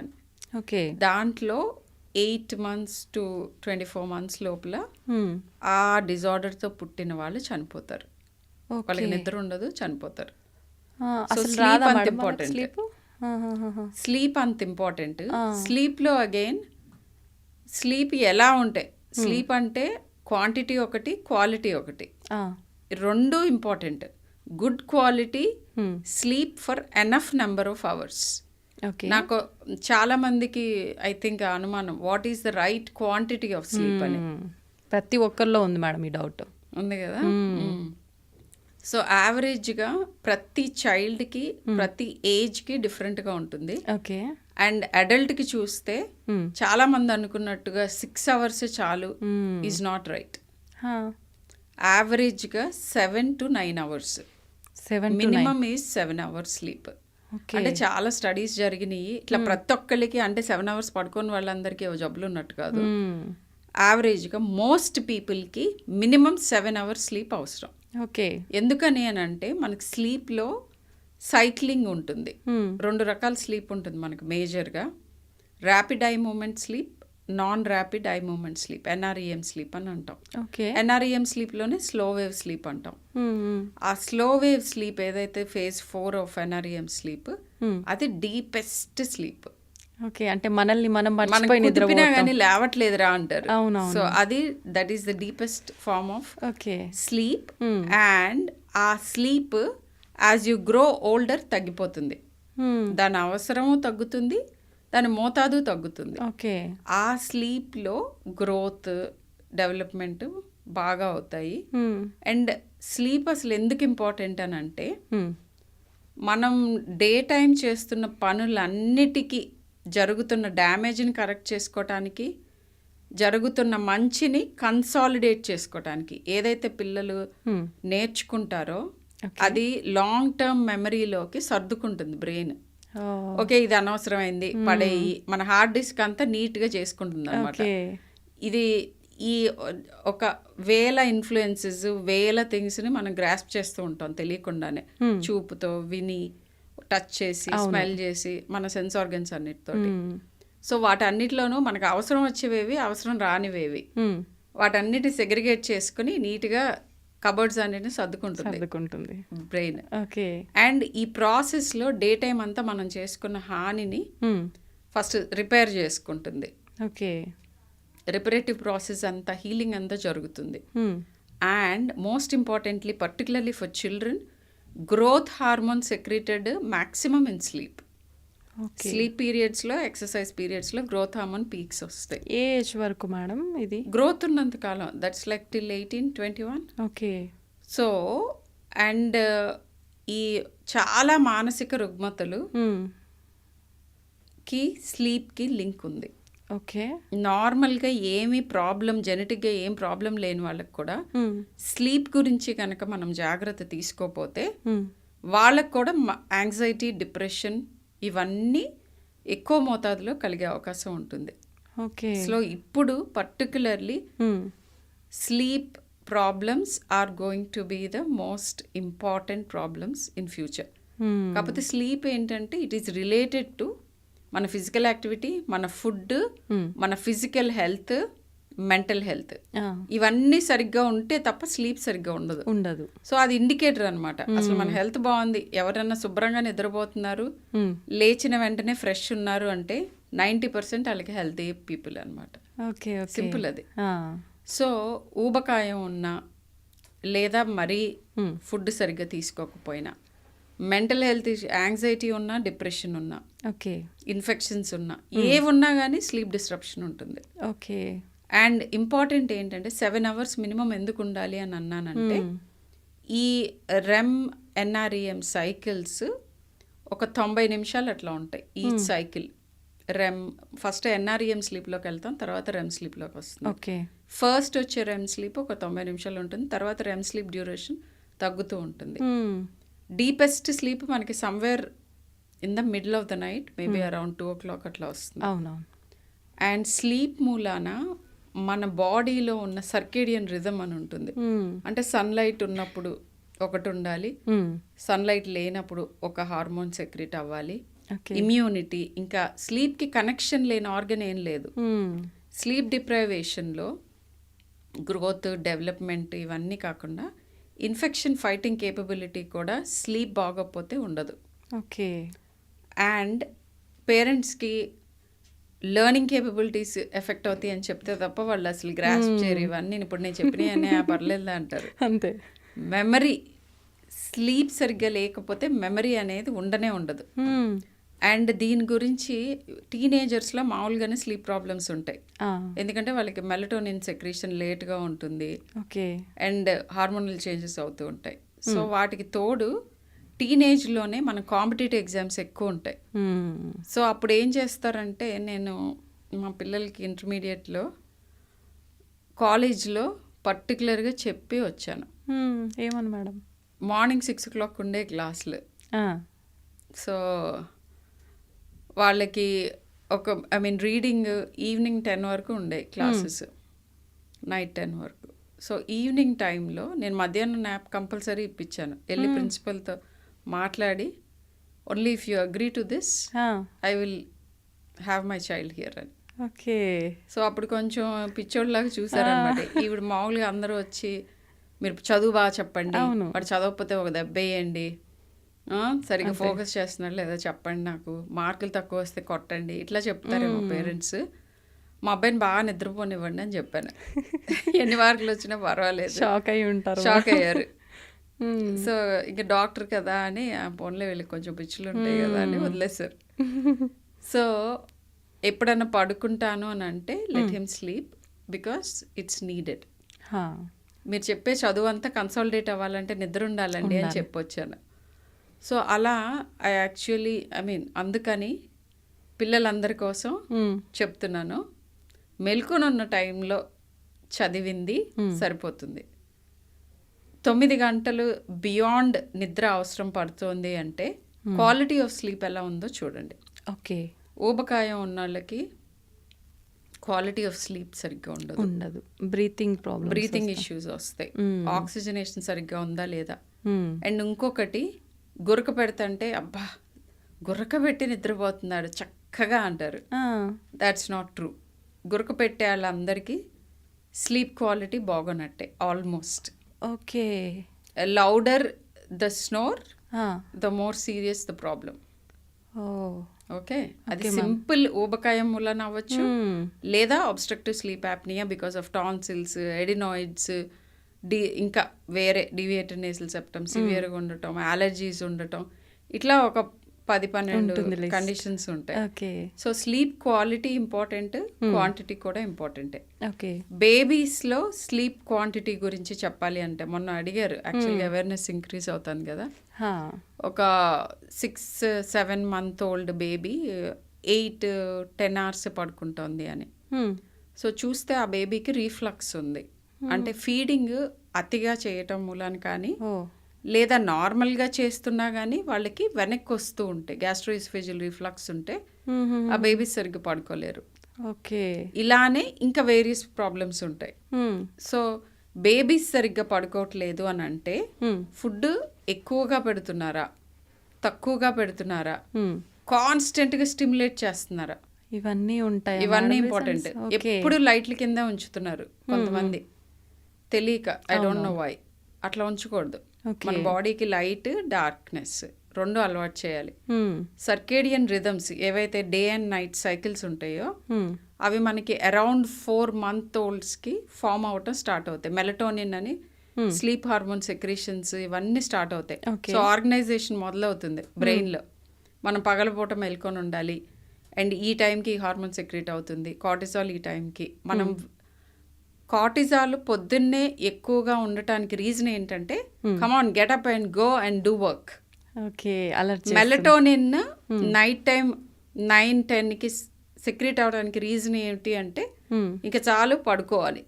Speaker 2: దాంట్లో 8 months to 24 months లోపల ఆ డిజార్డర్తో పుట్టిన వాళ్ళు చనిపోతారు. వాళ్ళకి నిద్ర ఉండదు, చనిపోతారు. సో స్లీప్ అంత ఇంపార్టెంట్. స్లీప్ అంత ఇంపార్టెంట్. స్లీప్లో అగైన్ స్లీప్ ఎలా ఉంటాయి? స్లీప్ అంటే క్వాంటిటీ ఒకటి, క్వాలిటీ ఒకటి.
Speaker 1: ఆ!
Speaker 2: రెండు important. Good quality sleep for enough number of hours.
Speaker 1: Okay.
Speaker 2: నాకు చాలా మందికి ఐ థింక్ అనుమానం, what is the right quantity of sleep అని
Speaker 1: ప్రతి ఒక్కరిలో ఉంది మేడం ఈ డౌట్.
Speaker 2: ఉంది కదా. సో యావరేజ్గా ప్రతి చైల్డ్కి ప్రతి ఏజ్కి డిఫరెంట్గా ఉంటుంది.
Speaker 1: ఓకే.
Speaker 2: అండ్ అడల్ట్కి చూస్తే చాలా మంది అనుకున్నట్టుగా 6 hours చాలు ఈజ్ నాట్ రైట్. యావరేజ్గా 7 to 9 hours,
Speaker 1: 7 to 9.
Speaker 2: Minimum is 7 hours sleep.
Speaker 1: Okay.
Speaker 2: అంటే చాలా స్టడీస్ జరిగినాయి ఇట్లా ప్రతి ఒక్కరికి. అంటే 7 hours పడుకోని వాళ్ళందరికీ ఏవో జబ్బులు ఉన్నట్టు కాదు. యావరేజ్గా మోస్ట్ పీపుల్కి మినిమం 7 hours స్లీప్ అవసరం.
Speaker 1: ఓకే.
Speaker 2: ఎందుకని అని అంటే మనకి స్లీప్లో సైక్లింగ్ ఉంటుంది. 2 రకాల స్లీప్ ఉంటుంది మనకు మేజర్గా. Rapid eye movement sleep, non rapid eye movement sleep, NREM sleep అని అంటాం.
Speaker 1: ఓకే.
Speaker 2: NREM స్లీప్లోనే స్లో వేవ్ స్లీప్ అంటాం. ఆ స్లో వేవ్ స్లీప్ ఏదైతే phase 4 ఆఫ్ NREM స్లీప్, అది డీపెస్ట్ స్లీప్.
Speaker 1: ఓకే. అంటే మనల్ని మనం
Speaker 2: మనకు
Speaker 1: మర్చిపోయి
Speaker 2: కుదిపినా
Speaker 1: నిద్రపోతాం.
Speaker 2: కానీ లేవట్లేదురా అంటారు.
Speaker 1: అవునవును.
Speaker 2: సో అది that is the deepest form of
Speaker 1: okay.
Speaker 2: Sleep. And ఆ sleep as you grow older తగ్గిపోతుంది. దాని అవసరము తగ్గుతుంది, దాని మోతాదు తగ్గుతుంది.
Speaker 1: ఓకే.
Speaker 2: ఆ స్లీప్లో గ్రోత్, డెవలప్మెంట్ బాగా అవుతాయి. అండ్ స్లీప్ అసలు ఎందుకు ఇంపార్టెంట్ అని అంటే, మనం డే టైం చేస్తున్న పనులన్నిటికీ జరుగుతున్న డ్యామేజ్ని కరెక్ట్ చేసుకోవటానికి, జరుగుతున్న మంచిని కన్సాలిడేట్ చేసుకోవటానికి, ఏదైతే పిల్లలు నేర్చుకుంటారో అది లాంగ్ టర్మ్ మెమరీలోకి సర్దుకుంటుంది బ్రెయిన్. ఓకే, ఇది అనవసరమైంది పడేయి, మన హార్డ్ డిస్క్ అంతా నీట్గా చేసుకుంటుంది అనమాట. ఇది ఈ ఒక వేల ఇన్ఫ్లుయెన్సెస్, వేల థింగ్స్ని మనం గ్రాస్ప్ చేస్తూ ఉంటాం తెలియకుండానే, చూపుతో, విని, టచ్ చేసి, స్మెల్ చేసి, మన సెన్స్ ఆర్గన్స్ అన్నిటితోటి. సో వాటన్నిటిలోనూ మనకు అవసరం వచ్చేవేవి, అవసరం రానివేవి, వాటన్నిటి సెగ్రిగేట్ చేసుకుని నీట్గా కబర్డ్స్ అన్నిటిని సర్దుకుంటుంది బ్రెయిన్.
Speaker 1: ఓకే.
Speaker 2: అండ్ ఈ ప్రాసెస్లో డే టైం అంతా మనం చేసుకున్న హానిని ఫస్ట్ రిపేర్ చేసుకుంటుంది.
Speaker 1: ఓకే.
Speaker 2: రిపరేటివ్ ప్రాసెస్ అంతా, హీలింగ్ అంతా జరుగుతుంది. And most importantly, particularly for children, growth hormone secreted maximum in sleep. Sleep పీరియడ్స్లో, ఎక్సర్సైజ్ పీరియడ్స్లో గ్రోత్ హార్మోన్ పీక్స్ వస్తాయి.
Speaker 1: ఏ ఏజ్ వరకు మేడం ఇది?
Speaker 2: గ్రోత్ ఉన్నంత కాలం, that's like till 18-21.
Speaker 1: Okay.
Speaker 2: So and ఈ చాలా మానసిక రుగ్మతలు కి స్లీప్కి లింక్ ఉంది.
Speaker 1: ఓకే.
Speaker 2: నార్మల్గా ఏమీ ప్రాబ్లం, జెనెటిక్గా ఏం ప్రాబ్లం లేని వాళ్ళకి కూడా స్లీప్ గురించి కనుక మనం జాగ్రత్త తీసుకోపోతే వాళ్ళకు కూడా యాంగ్జైటీ, డిప్రెషన్ ఇవన్నీ ఎక్కువ మోతాదులో కలిగే అవకాశం ఉంటుంది.
Speaker 1: ఓకే.
Speaker 2: సో ఇప్పుడు particularly sleep problems are going to be the most important problems in future. కాకపోతే స్లీప్ ఏంటంటే ఇట్ ఈస్ రిలేటెడ్ టు మన ఫిజికల్ యాక్టివిటీ, మన ఫుడ్, మన ఫిజికల్ హెల్త్, మెంటల్ హెల్త్, ఇవన్నీ సరిగ్గా ఉంటే తప్ప స్లీప్ సరిగ్గా ఉండదు. సో అది ఇండికేటర్ అనమాట. అసలు మన హెల్త్ బాగుంది, ఎవరన్నా శుభ్రంగా నిద్రపోతున్నారు, లేచిన వెంటనే ఫ్రెష్ ఉన్నారు అంటే 90% వాళ్ళకి హెల్తీ పీపుల్ అనమాట. సింపుల్ అది. సో ఊబకాయం ఉన్నా, లేదా మరీ ఫుడ్ సరిగ్గా తీసుకోకపోయినా, మెంటల్ హెల్త్ యాంగ్జైటీ ఉన్నా, డిప్రెషన్ ఉన్నా, ఇన్ఫెక్షన్స్ ఉన్నా, ఏవున్నా కానీ స్లీప్ డిస్ట్రప్షన్ ఉంటుంది.
Speaker 1: ఓకే.
Speaker 2: అండ్ ఇంపార్టెంట్ ఏంటంటే 7 hours మినిమం ఎందుకు ఉండాలి అని అన్నానంటే, ఈ రెమ్ NREM సైకిల్స్ ఒక 90 నిమిషాలు అట్లా ఉంటాయి each cycle. REM first NREM స్లీప్లోకి వెళ్తాం, తర్వాత రెమ్ స్లీప్లోకి వస్తుంది.
Speaker 1: ఓకే.
Speaker 2: ఫస్ట్ వచ్చే రెమ్ స్లీప్ ఒక 90 నిమిషాలు ఉంటుంది, తర్వాత రెమ్ స్లీప్ డ్యూరేషన్ తగ్గుతూ ఉంటుంది. డీపెస్ట్ స్లీప్ మనకి somewhere in the middle of the night, maybe around 2 o'clock అట్లా వస్తుంది.
Speaker 1: అవునవును.
Speaker 2: అండ్ స్లీప్ మూలాన మన బాడీలో ఉన్న సర్కేడియన్ రిథమ్ అని ఉంటుంది. అంటే సన్లైట్ ఉన్నప్పుడు ఒకటి ఉండాలి, సన్లైట్ లేనప్పుడు ఒక హార్మోన్ సెక్రెట్ అవ్వాలి, ఇమ్యూనిటీ, ఇంకా స్లీప్కి కనెక్షన్ లేని ఆర్గన్ ఏం లేదు. స్లీప్ డిప్రైవేషన్లో గ్రోత్, డెవలప్మెంట్ ఇవన్నీ కాకుండా ఇన్ఫెక్షన్ ఫైటింగ్ కేపబిలిటీ కూడా స్లీప్ బాగోకపోతే ఉండదు.
Speaker 1: ఓకే.
Speaker 2: అండ్ పేరెంట్స్కి లెర్నింగ్ కేపబిలిటీస్ ఎఫెక్ట్ అవుతాయి అని చెప్తే తప్ప వాళ్ళు అసలు గ్రాస్ప్ చేయరు ఇవన్నీ. ఇప్పుడు నేను చెప్పినవన్నీ పర్లేదు అంటారు.
Speaker 1: అంతే.
Speaker 2: మెమరీ, స్లీప్ సరిగ్గా లేకపోతే మెమరీ అనేది ఉండనే ఉండదు. అండ్ దీని గురించి టీనేజర్స్లో మామూలుగానే స్లీప్ ప్రాబ్లమ్స్ ఉంటాయి. ఎందుకంటే వాళ్ళకి మెలటోనిన్ సెక్రీషన్ లేట్గా ఉంటుంది.
Speaker 1: ఓకే.
Speaker 2: అండ్ హార్మోనల్ చేంజెస్ అవుతూ ఉంటాయి. సో వాటికి తోడు టీనేజ్లోనే మన కాంపిటేటివ్ ఎగ్జామ్స్ ఎక్కువ ఉంటాయి. సో అప్పుడు ఏం చేస్తారంటే, నేను మా పిల్లలకి ఇంటర్మీడియట్లో కాలేజ్లో పర్టికులర్గా చెప్పి వచ్చాను.
Speaker 1: ఏమని మేడం?
Speaker 2: మార్నింగ్ 6 o'clock ఉండే క్లాసులు. సో వాళ్ళకి రీడింగ్ ఈవినింగ్ 10 వరకు ఉండే క్లాసెస్, నైట్ 10 వరకు. సో ఈవినింగ్ టైంలో నేను మధ్యాహ్నం న్యాప్ కంపల్సరీ ఇప్పించాను. వెళ్ళి ప్రిన్సిపల్తో మాట్లాడి, only if you agree to this I will have my child here అని.
Speaker 1: ఓకే. సో
Speaker 2: అప్పుడు కొంచెం పిచ్చోళ్ళలాగా చూసారనమాట. ఈవిడ మామూలుగా అందరూ వచ్చి మీరు చదువు బాగా చెప్పండి, వాడు చదవకపోతే ఒక దెబ్బ వేయండి, సరిగ్గా ఫోకస్ చేస్తున్నారు లేదా చెప్పండి, నాకు మార్కులు తక్కువ వస్తే కొట్టండి, ఇట్లా చెప్తారు మా పేరెంట్స్. మా అబ్బాయిని బాగా నిద్రపోనివ్వండి అని చెప్పాను. ఎన్ని మార్కులు వచ్చినా పర్వాలేదు.
Speaker 1: షాక్
Speaker 2: అయ్యారు. సో ఇంకా డాక్టర్ కదా అని ఫోన్లో వెళ్ళి కొంచెం పిచ్చులు ఉంటాయి కదా అని వదిలేశారు. సో ఎప్పుడన్నా పడుకుంటాను అని అంటే let him sleep because it's needed. మీరు చెప్పే చదువు అంతా కన్సాలిడేట్ అవ్వాలంటే నిద్ర ఉండాలండి అని చెప్పొచ్చాను. సో అలా అందుకని పిల్లలందరి కోసం చెప్తున్నాను, మెలకువనున్న టైంలో చదివింది సరిపోతుంది. 9 గంటలు బియాండ్ నిద్ర అవసరం పడుతుంది అంటే క్వాలిటీ ఆఫ్ స్లీప్ ఎలా ఉందో చూడండి.
Speaker 1: ఓకే.
Speaker 2: ఊబకాయం ఉన్న వాళ్ళకి క్వాలిటీ ఆఫ్ స్లీప్ సరిగ్గా ఉండదు. బ్రీతింగ్ ఇష్యూస్ వస్తాయి. ఆక్సిజనేషన్ సరిగ్గా ఉందా లేదా. అండ్ ఇంకొకటి, గురక పెడతంటే అబ్బా గురక పెట్టి నిద్రపోతున్నాడు చక్కగా అంటారు. That's not true. గురక పెట్టే వాళ్ళందరికీ స్లీప్ క్వాలిటీ బాగున్నట్టే almost.
Speaker 1: Okay.
Speaker 2: Louder the snore the more serious the problem. Okay. అది సింపుల్ ఊబకాయం వలన అవ్వచ్చు, లేదా obstructive sleep apnoea because of tonsils, adenoids, ఇంకా వేరే డివియేటెడ్ నేసల్ సెప్టమ్ సివియర్గా ఉండటం, అలర్జీస్ ఉండటం, ఇట్లా ఒక 10-12 కండిషన్స్ ఉంటాయి. So sleep quality important, quantity కూడా ఇంపార్టెంటే. బేబీస్లో స్లీప్ క్వాంటిటీ గురించి చెప్పాలి అంటే, మొన్న అడిగారు, యాక్చువల్గా అవేర్నెస్ ఇంక్రీజ్ అవుతుంది కదా. ఒక 6-7 month old బేబీ 8-10 hours పడుకుంటుంది అని. సో చూస్తే ఆ బేబీకి రీఫ్లక్స్ ఉంది. అంటే ఫీడింగ్ అతిగా చేయటం మూలాన కానీ, లేదా నార్మల్గా చేస్తున్నా కానీ వాళ్ళకి వెనక్కి వస్తూ ఉంటాయి. గ్యాస్ట్రోఇసోఫేజియల్ రిఫ్లక్స్ ఉంటే ఆ బేబీస్ సరిగ్గా పడుకోలేరు.
Speaker 1: ఓకే.
Speaker 2: ఇలానే ఇంకా వేరియస్ ప్రాబ్లమ్స్ ఉంటాయి. సో బేబీస్ సరిగ్గా పడుకోవట్లేదు అని అంటే ఫుడ్ ఎక్కువగా పెడుతున్నారా, తక్కువగా పెడుతున్నారా, కాన్స్టెంట్గా స్టిమ్యులేట్ చేస్తున్నారా,
Speaker 1: ఇవన్నీ ఉంటాయి.
Speaker 2: ఇవన్నీ ఇంపార్టెంట్. ఎప్పుడు లైట్ల కింద ఉంచుతున్నారు కొంతమంది తెలియక, ఐ డోంట్ నో వై. అట్లా ఉంచకూడదు. మన బాడీకి లైట్, డార్క్నెస్ రెండు అలవాటు చేయాలి. సర్కేడియన్ రిథమ్స్ ఏవైతే డే అండ్ నైట్ సైకిల్స్ ఉంటాయో అవి మనకి అరౌండ్ 4 month oldsకి ఫామ్ అవటం స్టార్ట్ అవుతాయి. మెలటోనిన్ అని స్లీప్ హార్మోన్ సెక్రీషన్స్ ఇవన్నీ స్టార్ట్ అవుతాయి. సో ఆర్గనైజేషన్ మొదలవుతుంది బ్రెయిన్లో. మనం పగలపూట మెల్కొని ఉండాలి, అండ్ ఈ టైంకి హార్మోన్ సెక్రీట్ అవుతుంది. కార్టిజాల్ ఈ టైంకి. మనం కార్టిజాల్ పొద్దున్నే ఎక్కువగా ఉండటానికి రీజన్ ఏంటంటే, come on get up and go and do work. Melatonin night time 9-10కి సెక్రీట్ అవడానికి రీజన్ ఏంటి అంటే, ఇంకా చాలు పడుకోవాలి.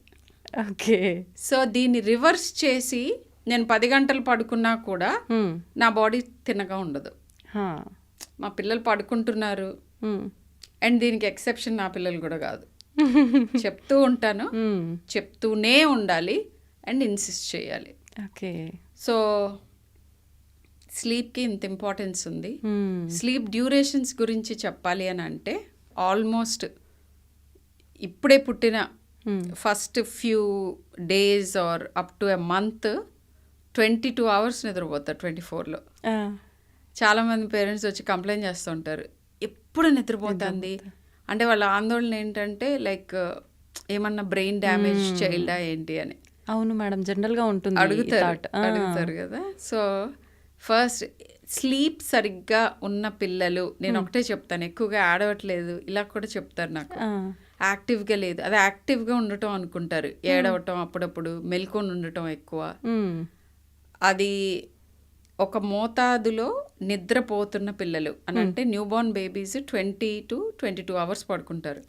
Speaker 1: ఓకే.
Speaker 2: సో దీన్ని రివర్స్ చేసి నేను 10 గంటలు పడుకున్నా కూడా నా బాడీ తిన్నగా ఉండదు. మా పిల్లలు పడుకుంటున్నారు, అండ్ దీనికి ఎక్సెప్షన్ నా పిల్లలు కూడా కాదు. చెప్తూ ఉంటాను, చెప్తూనే ఉండాలి అండ్ ఇన్సిస్ట్ చేయాలి.
Speaker 1: ఓకే.
Speaker 2: సో స్లీప్కి ఇంత ఇంపార్టెన్స్ ఉంది. స్లీప్ డ్యూరేషన్స్ గురించి చెప్పాలి అని అంటే, ఆల్మోస్ట్ ఇప్పుడే పుట్టిన first few days are up to a month 22 hours నిద్రపోతారు 24లో. చాలామంది పేరెంట్స్ వచ్చి కంప్లైంట్ చేస్తూ ఉంటారు, ఎప్పుడు నిద్రపోతుంది, అంటే వాళ్ళ ఆందోళన ఏంటంటే లైక్ ఏమన్నా బ్రెయిన్ డ్యామేజ్ చైల్డా ఏంటి అని
Speaker 1: అవును మేడం, జనరల్గా ఉంటుంది
Speaker 2: అడుగుతారు కదా. సో ఫస్ట్ స్లీప్ సరిగ్గా ఉన్న పిల్లలు, నేను ఒకటే చెప్తాను, ఎక్కువగా ఆడవట్లేదు ఇలా కూడా చెప్తారు నాకు. యాక్టివ్గా లేదు, అది యాక్టివ్గా ఉండటం అనుకుంటారు, ఏడవటం, అప్పుడప్పుడు మెల్కొని ఉండటం ఎక్కువ. అది ఒక మోతాదులో నిద్రపోతున్న పిల్లలు అని అంటే న్యూబార్న్ బేబీస్ 20 to 22 hours పడుకుంటారు.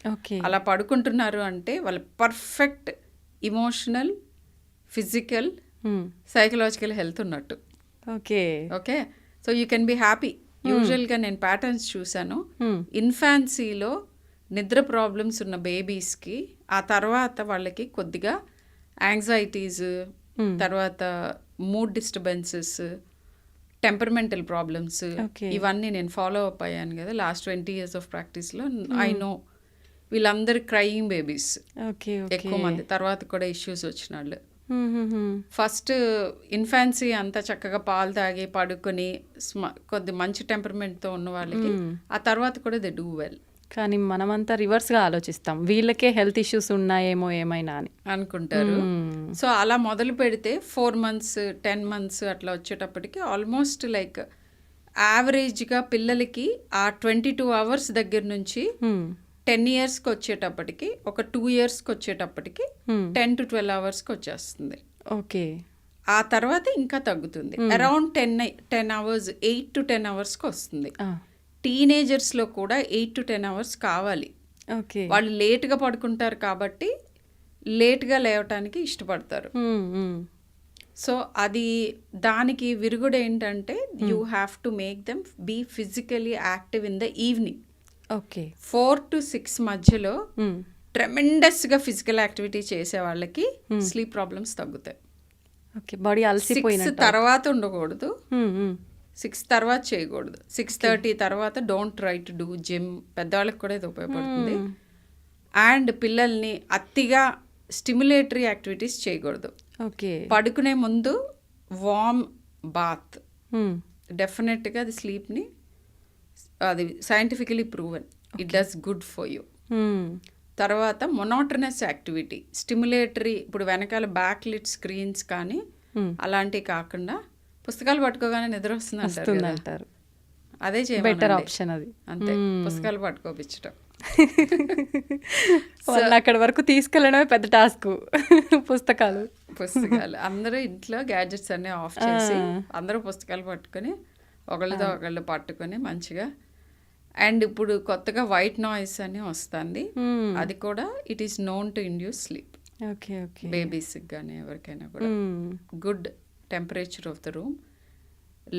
Speaker 2: అలా పడుకుంటున్నారు అంటే వాళ్ళు perfect emotional, physical, psychological health ఉన్నట్టు. Okay, so you can be happy. యూజువల్గా నేను ప్యాటర్న్స్ చూశాను, ఇన్ఫాన్సీలో నిద్ర ప్రాబ్లమ్స్ ఉన్న బేబీస్కి ఆ తర్వాత వాళ్ళకి కొద్దిగా యాంగ్జైటీస్, తర్వాత మూడ్ డిస్టర్బెన్సెస్, టెంపర్మెంటల్ ప్రాబ్లమ్స్, ఇవన్నీ నేను ఫాలో అప్ అయ్యాను కదా లాస్ట్ 20 years ఆఫ్ ప్రాక్టీస్లో. ఐ నో వీళ్ళందరూ క్రయింగ్ బేబీస్ ఎక్కువ మంది, తర్వాత కూడా ఇష్యూస్ వచ్చిన వాళ్ళు. ఫస్ట్ ఇన్ఫాన్సీ అంతా చక్కగా పాలు తాగి పడుకొని కొద్ది మంచి టెంపర్మెంట్తో ఉన్న వాళ్ళకి ఆ తర్వాత కూడా దే డూ వెల్.
Speaker 1: కానీ మనమంతా రివర్స్గా ఆలోచిస్తాం, వీళ్ళకే హెల్త్ ఇష్యూస్ ఉన్నాయేమో ఏమైనా అని
Speaker 2: అనుకుంటారు. సో అలా మొదలు పెడితే 4 months 10 months అట్లా వచ్చేటప్పటికి ఆల్మోస్ట్ లైక్ యావరేజ్గా పిల్లలకి ఆ 22 hours దగ్గర నుంచి 10 yearsకి వచ్చేటప్పటికి, ఒక 2 yearsకి వచ్చేటప్పటికి 10 to 12 hoursకి వచ్చేస్తుంది.
Speaker 1: ఓకే,
Speaker 2: ఆ తర్వాత ఇంకా తగ్గుతుంది, అరౌండ్ 10 hours 8 to 10 hoursకి వస్తుంది. టీనేజర్స్లో కూడా 8 to 10 hours కావాలి. వాళ్ళు లేట్గా పడుకుంటారు కాబట్టి లేట్గా లేవటానికి ఇష్టపడతారు. సో అది దానికి విరుగుడు ఏంటంటే you have to make them be physically active in the evening. 4 to 6 మధ్యలో ట్రెమెండస్గా ఫిజికల్ యాక్టివిటీ చేసే వాళ్ళకి స్లీప్ ప్రాబ్లమ్స్ తగ్గుతాయి.
Speaker 1: బాడీ అలసిపోయిన
Speaker 2: 6 తర్వాత ఉండకూడదు, 6 తర్వాత చేయకూడదు, 6:30 తర్వాత don't try to do gym. పెద్దవాళ్ళకి కూడా ఇది ఉపయోగపడుతుంది. అండ్ పిల్లల్ని అతిగా స్టిమ్యులేటరీ యాక్టివిటీస్ చేయకూడదు. పడుకునే ముందు వార్మ్ బాత్ డెఫినెట్గా అది స్లీప్ని, అది scientifically proven, it does good for you. తర్వాత మొనోటనస్ యాక్టివిటీ, స్టిమ్యులేటరీ, ఇప్పుడు వెనకాల బ్యాక్ లిట్ స్క్రీన్స్ కానీ అలాంటివి కాకుండా పుస్తకాలు పట్టుకోగానే నిద్ర వస్తుంది అంటారు, అదే
Speaker 1: బెటర్ ఆప్షన్ అది.
Speaker 2: అంతే, పుస్తకాలు పట్టుకోపించడం.
Speaker 1: అక్కడ వరకు తీసుకెళ్ళడమే పెద్ద టాస్క్. పుస్తకాలు
Speaker 2: అందరూ ఇంట్లో గ్యాడ్జెట్స్ అన్నీ ఆఫ్ చేసి అందరూ పుస్తకాలు పట్టుకొని ఒకళ్ళతో ఒకళ్ళు పట్టుకొని మంచిగా. అండ్ ఇప్పుడు కొత్తగా వైట్ నాయిస్ అని వస్తుంది, అది కూడా it is known to induce sleep. బేబీస్కి కానీ ఎవరికైనా కూడా. Good temperature of the room,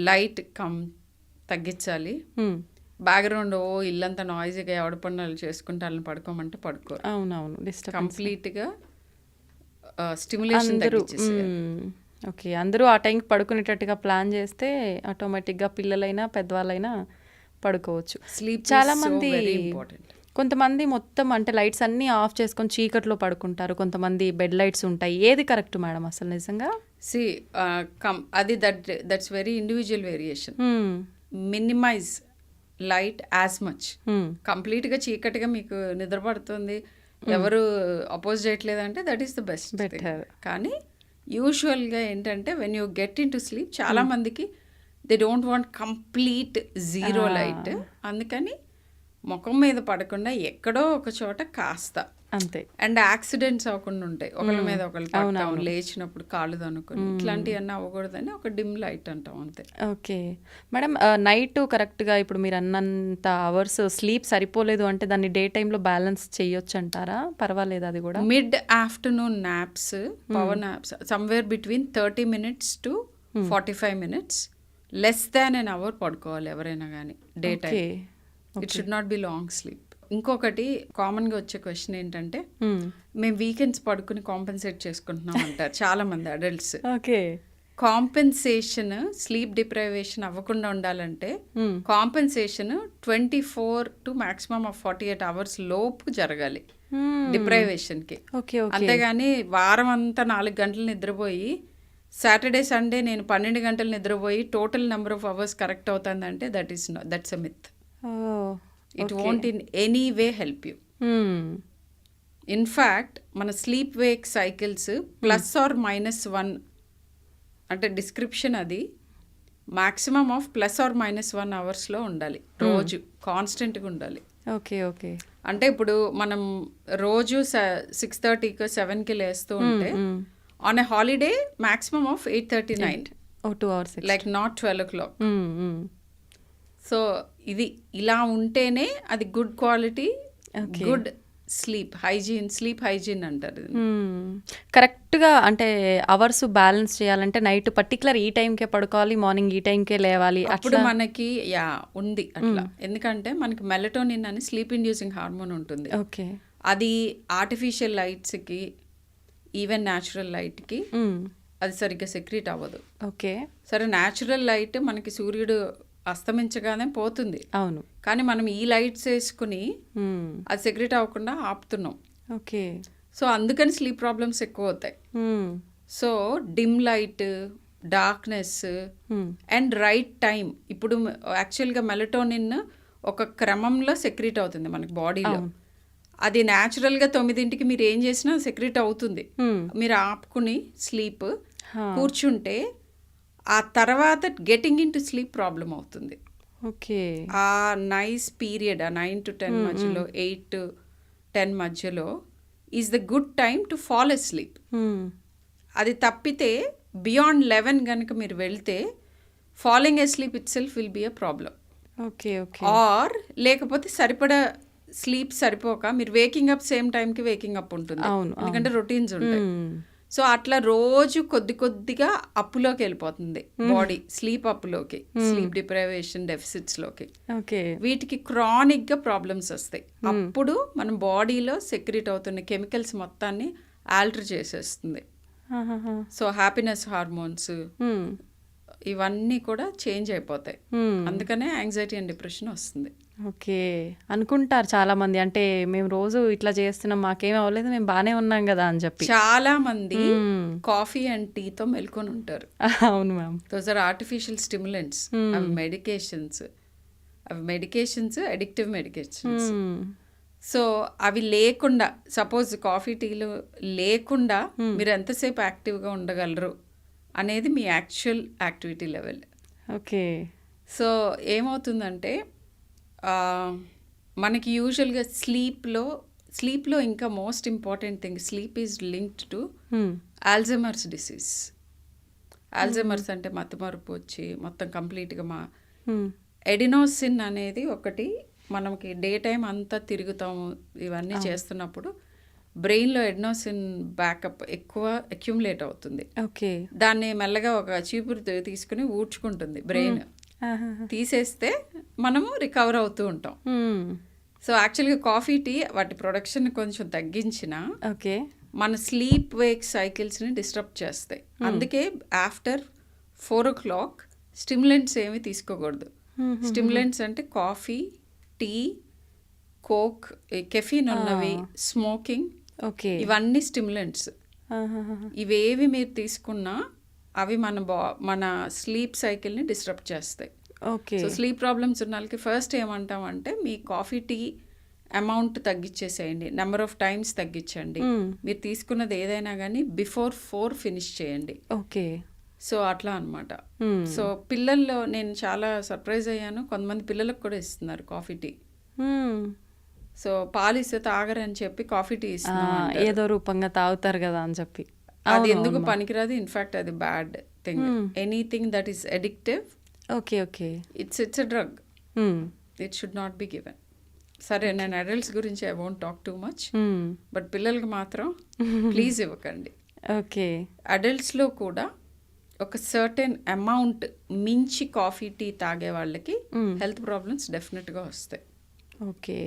Speaker 2: light తగ్గించాలి. బ్యాక్గ్రౌండ్ ఇల్లంతా నాయిజీగా ఎవడ పనులు చేసుకుంటే వాళ్ళని పడుకోమంటే పడుకోరు.
Speaker 1: అవునవును,
Speaker 2: కంప్లీట్గా స్టిమ్యులేషన్ తగ్గించేసి.
Speaker 1: ఓకే, అందరూ ఆ టైంకి పడుకునేటట్టుగా ప్లాన్ చేస్తే ఆటోమేటిక్గా పిల్లలైనా పెద్దవాళ్ళైనా పడుకోవచ్చు.
Speaker 2: స్లీప్
Speaker 1: చాలా మంది, కొంతమంది మొత్తం అంటే లైట్స్ అన్నీ ఆఫ్ చేసుకొని చీకట్లో పడుకుంటారు, కొంతమంది బెడ్ లైట్స్ ఉంటాయి. ఏది కరెక్ట్ మేడం అసలు నిజంగా?
Speaker 2: అది that's very individual variation. Minimize light as much. కంప్లీట్గా చీకటిగా మీకు నిద్ర పడుతుంది, ఎవరు అపోజ్ చేయట్లేదంటే దట్ ఈస్ ద బెస్ట్. కానీ యూజువల్గా ఏంటంటే when you get in to sleep, చాలా మందికి they don't want complete zero light. అందుకని ముఖం మీద పడకుండా ఎక్కడో ఒక చోట కాస్త
Speaker 1: అంతే.
Speaker 2: అండ్ యాక్సిడెంట్స్ అవ్వకుండా ఉంటాయి, ఒకళ్ళ మీద ఒకళ్ళు పడతాం, లేచినప్పుడు కాళ్ళు దనుకొని, ఇట్లాంటివన్నీ అవ్వకూడదని ఒక డిమ్ లైట్ అంటాం అంతే.
Speaker 1: ఓకే మేడం, నైట్ కరెక్ట్గా ఇప్పుడు మీరు అన్నంత అవర్స్ స్లీప్ సరిపోలేదు అంటే దాన్ని డే టైంలో బ్యాలెన్స్ చేయొచ్చు అంటారా? పర్వాలేదు అది కూడా?
Speaker 2: Mid afternoon naps, power naps, somewhere between 30 minutes to 45 minutes, less than an hour పడుకోవాలి ఎవరైనా కానీ day time. It should not be long sleep. ఇంకొకటి కామన్గా వచ్చే క్వశ్చన్ ఏంటంటే, మేము వీకెండ్స్ పడుకుని కాంపెన్సేట్ చేసుకుంటున్నాం అంటారు చాలా మంది అడల్ట్స్. కాంపెన్సేషన్, స్లీప్ డిప్రైవేషన్ అవ్వకుండా ఉండాలంటే compensation 24 to maximum of 48 hours లోపు జరగాలి డిప్రైవేషన్కి. అంతేగాని వారం అంతా 4 గంటలు నిద్రపోయి సాటర్డే సండే నేను 12 గంటలు నిద్రపోయి total number of hours correct అవుతుందంటే that's a myth. It won't in any way help you. In fact మన స్లీప్ వేక్ సైకిల్స్ +or-1 అంటే డిస్క్రిప్షన్ అది మాక్సిమం ఆఫ్ +or-1 అవర్స్లో ఉండాలి రోజు, కాన్స్టెంట్గా ఉండాలి.
Speaker 1: Okay okay.
Speaker 2: అంటే ఇప్పుడు మనం రోజు 6:30కి 7కి లేస్తూ ఉంటే on a holiday maximum of 8:39,
Speaker 1: 2 hours
Speaker 2: like not 12 o'clock. So ఇది ఇలా ఉంటేనే అది good quality, good sleep hygiene అంటారు.
Speaker 1: కరెక్ట్గా అంటే అవర్స్ బ్యాలెన్స్ చేయాలంటే నైట్ పర్టికులర్ ఈ టైంకే పడుకోవాలి, మార్నింగ్ ఈ టైంకే లేవాలి.
Speaker 2: అప్పుడు మనకి ఉంది అట్లా. ఎందుకంటే మనకి మెలటోనిన్ అని స్లీప్ ఇండ్యూసింగ్ హార్మోన్ ఉంటుంది.
Speaker 1: ఓకే.
Speaker 2: అది ఆర్టిఫిషియల్ లైట్స్కి ఈవెన్ న్యాచురల్ లైట్కి అది సరిగ్గా సెక్రీట్ అవ్వదు.
Speaker 1: ఓకే.
Speaker 2: సరే, న్యాచురల్ లైట్ మనకి సూర్యుడు అస్తమించగానే పోతుంది.
Speaker 1: అవును.
Speaker 2: కానీ మనం ఈ లైట్స్ వేసుకుని అది సెక్రీట్ అవ్వకుండా ఆపుతున్నాం.
Speaker 1: ఓకే.
Speaker 2: సో అందుకని స్లీప్ ప్రాబ్లమ్స్ ఎక్కువ అవుతాయి. So dim light, darkness and right time. ఇప్పుడు యాక్చువల్గా మెలటోనిన్ ఒక క్రమంలో సెక్రీట్ అవుతుంది మనకి బాడీలో. అది న్యాచురల్గా 9ంటికి మీరు ఏం చేసినా సెక్రీట్ అవుతుంది. మీరు ఆపుకుని స్లీప్ కూర్చుంటే ఆ తర్వాత getting in to sleep problem అవుతుంది.
Speaker 1: ఓకే.
Speaker 2: ఆ నైస్ పీరియడ్, ఆ 9 to 10 మధ్యలో, 8 to 10 మధ్యలో is the good time to fall asleep. అది తప్పితే బియాండ్ 11 కనుక మీరు వెళ్తే falling asleep itself will be a problem.
Speaker 1: Okay okay.
Speaker 2: Or లేకపోతే సరిపడా స్లీప్ సరిపోక మీరు వేకింగ్ అప్ సేమ్ టైంకి వేకింగ్ అప్ ఉంటుంది. ఎందుకంటే రొటీన్స్ ఉంటాయి. సో అట్లా రోజు కొద్దిగా అప్పులోకి వెళ్ళిపోతుంది బాడీ, స్లీప్ అప్పులోకి, స్లీప్ డిప్రైవేషన్ డెఫిసిట్స్లోకి. వీటికి క్రానిక్గా ప్రాబ్లమ్స్ వస్తాయి. అప్పుడు మన బాడీలో సెక్రీట్ అవుతున్న కెమికల్స్ మొత్తాన్ని ఆల్టర్ చేసేస్తుంది. సో హ్యాపీనెస్ హార్మోన్స్ ఇవన్నీ కూడా చేంజ్ అయిపోతాయి. అందుకనే యాంగ్జైటీ అండ్ డిప్రెషన్ వస్తుంది.
Speaker 1: ఓకే. అనుకుంటారు చాలా మంది, అంటే మేము రోజు ఇట్లా చేస్తున్నాం, మాకేం అవ్వలేదు, మేము బాగానే ఉన్నాం కదా అని చెప్పి.
Speaker 2: చాలా మంది కాఫీ అండ్ టీతో మెల్కొని ఉంటారు.
Speaker 1: అవును ma'am.
Speaker 2: Those are artificial stimulants. అవి మెడికేషన్స్ అడిక్టివ్ మెడికేషన్స్. సో అవి లేకుండా, సపోజ్ కాఫీ టీలు లేకుండా మీరు ఎంతసేపు యాక్టివ్గా ఉండగలరు అనేది మీ actual activity level.
Speaker 1: Okay.
Speaker 2: So ఏమవుతుందంటే మనకి యూజువల్గా స్లీప్లో ఇంకా most important thing, sleep is linked to Alzheimer's disease. Alzheimer's అంటే మతిమరుపు వచ్చి మొత్తం కంప్లీట్గా ఎడినోసిన్ అనేది ఒకటి మనకి డే టైం అంతా తిరుగుతాము ఇవన్నీ చేస్తున్నప్పుడు బ్రెయిన్లో ఎడినోసిన్ బ్యాకప్ ఎక్కువ అక్యుములేట్ అవుతుంది.
Speaker 1: ఓకే.
Speaker 2: దాన్ని మెల్లగా ఒక చీపురు తీసుకుని ఊడ్చుకుంటుంది బ్రెయిన్. తీసేస్తే మనము రికవర్ అవుతూ ఉంటాం. సో యాక్చువల్గా కాఫీ టీ వాటి ప్రొడక్షన్ కొంచెం తగ్గించిన మన స్లీప్ వేక్ సైకిల్స్ని డిస్టర్బ్ చేస్తాయి. అందుకే ఆఫ్టర్ 4 o'clock స్టిమ్యులెంట్స్ ఏమీ తీసుకోకూడదు. స్టిమ్యులెంట్స్ అంటే కాఫీ, టీ, కోక్, కెఫీన్ ఉన్నవి, స్మోకింగ్, ఇవన్నీ స్టిమ్యులెంట్స్. ఇవేవి మీరు తీసుకున్నా అవి మన స్లీప్ సైకిల్ని డిస్టర్బ్ చేస్తాయి. సో స్లీప్ ప్రాబ్లమ్స్ ఉన్న వాళ్ళకి ఫస్ట్ ఏమంటామంటే మీ కాఫీ టీ అమౌంట్ తగ్గించేసేయండి, నెంబర్ ఆఫ్ టైమ్స్ తగ్గించండి. మీరు తీసుకున్నది ఏదైనా కానీ బిఫోర్ 4 ఫినిష్ చేయండి.
Speaker 1: ఓకే.
Speaker 2: సో అట్లా అనమాట. సో పిల్లల్లో నేను చాలా సర్ప్రైజ్ అయ్యాను, కొంతమంది పిల్లలకు కూడా ఇస్తున్నారు కాఫీ టీ. సో పాలు ఇస్తే తాగరని చెప్పి కాఫీ టీ ఇస్తున్నారు,
Speaker 1: ఏదో రూపంగా తాగుతారు కదా అని చెప్పి.
Speaker 2: అది ఎందుకు పనికిరాదు. ఇన్ఫాక్ట్ అది bad thing. Anything that is addictive, it's a drug, it should not be given. సరే, నేను అడల్ట్స్ గురించి I won't talk too much, but పిల్లలకి మాత్రం ప్లీజ్ ఇవ్వకండి.
Speaker 1: ఓకే.
Speaker 2: అడల్ట్స్లో కూడా ఒక సర్టెన్ అమౌంట్ మించి కాఫీ టీ తాగే వాళ్ళకి హెల్త్ ప్రాబ్లమ్స్ డెఫినెట్గా వస్తాయి.
Speaker 1: ఓకే.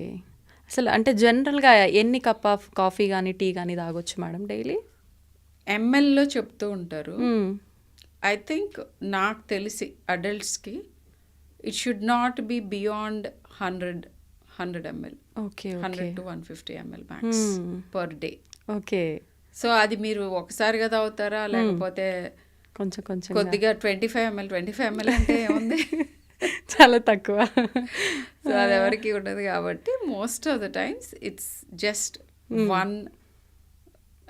Speaker 1: అసలు అంటే జనరల్గా ఎన్ని కప్ ఆఫ్ కాఫీ కానీ టీ కానీ తాగొచ్చు మేడం డైలీ?
Speaker 2: ఎంఎల్లో చెప్తూ ఉంటారు. ఐ థింక్ నాకు తెలిసి అడల్ట్స్కి it should not be beyond 100 ml. 100 to 150 ml max per day.
Speaker 1: Okay.
Speaker 2: So అది మీరు ఒకసారిగా తాగుతారా, లేకపోతే
Speaker 1: కొంచెం
Speaker 2: కొద్దిగా 25 ml అంటే ఏముంది,
Speaker 1: చాలా తక్కువ.
Speaker 2: సో అది ఎవరికి ఉండదు కాబట్టి most of the times it's just 1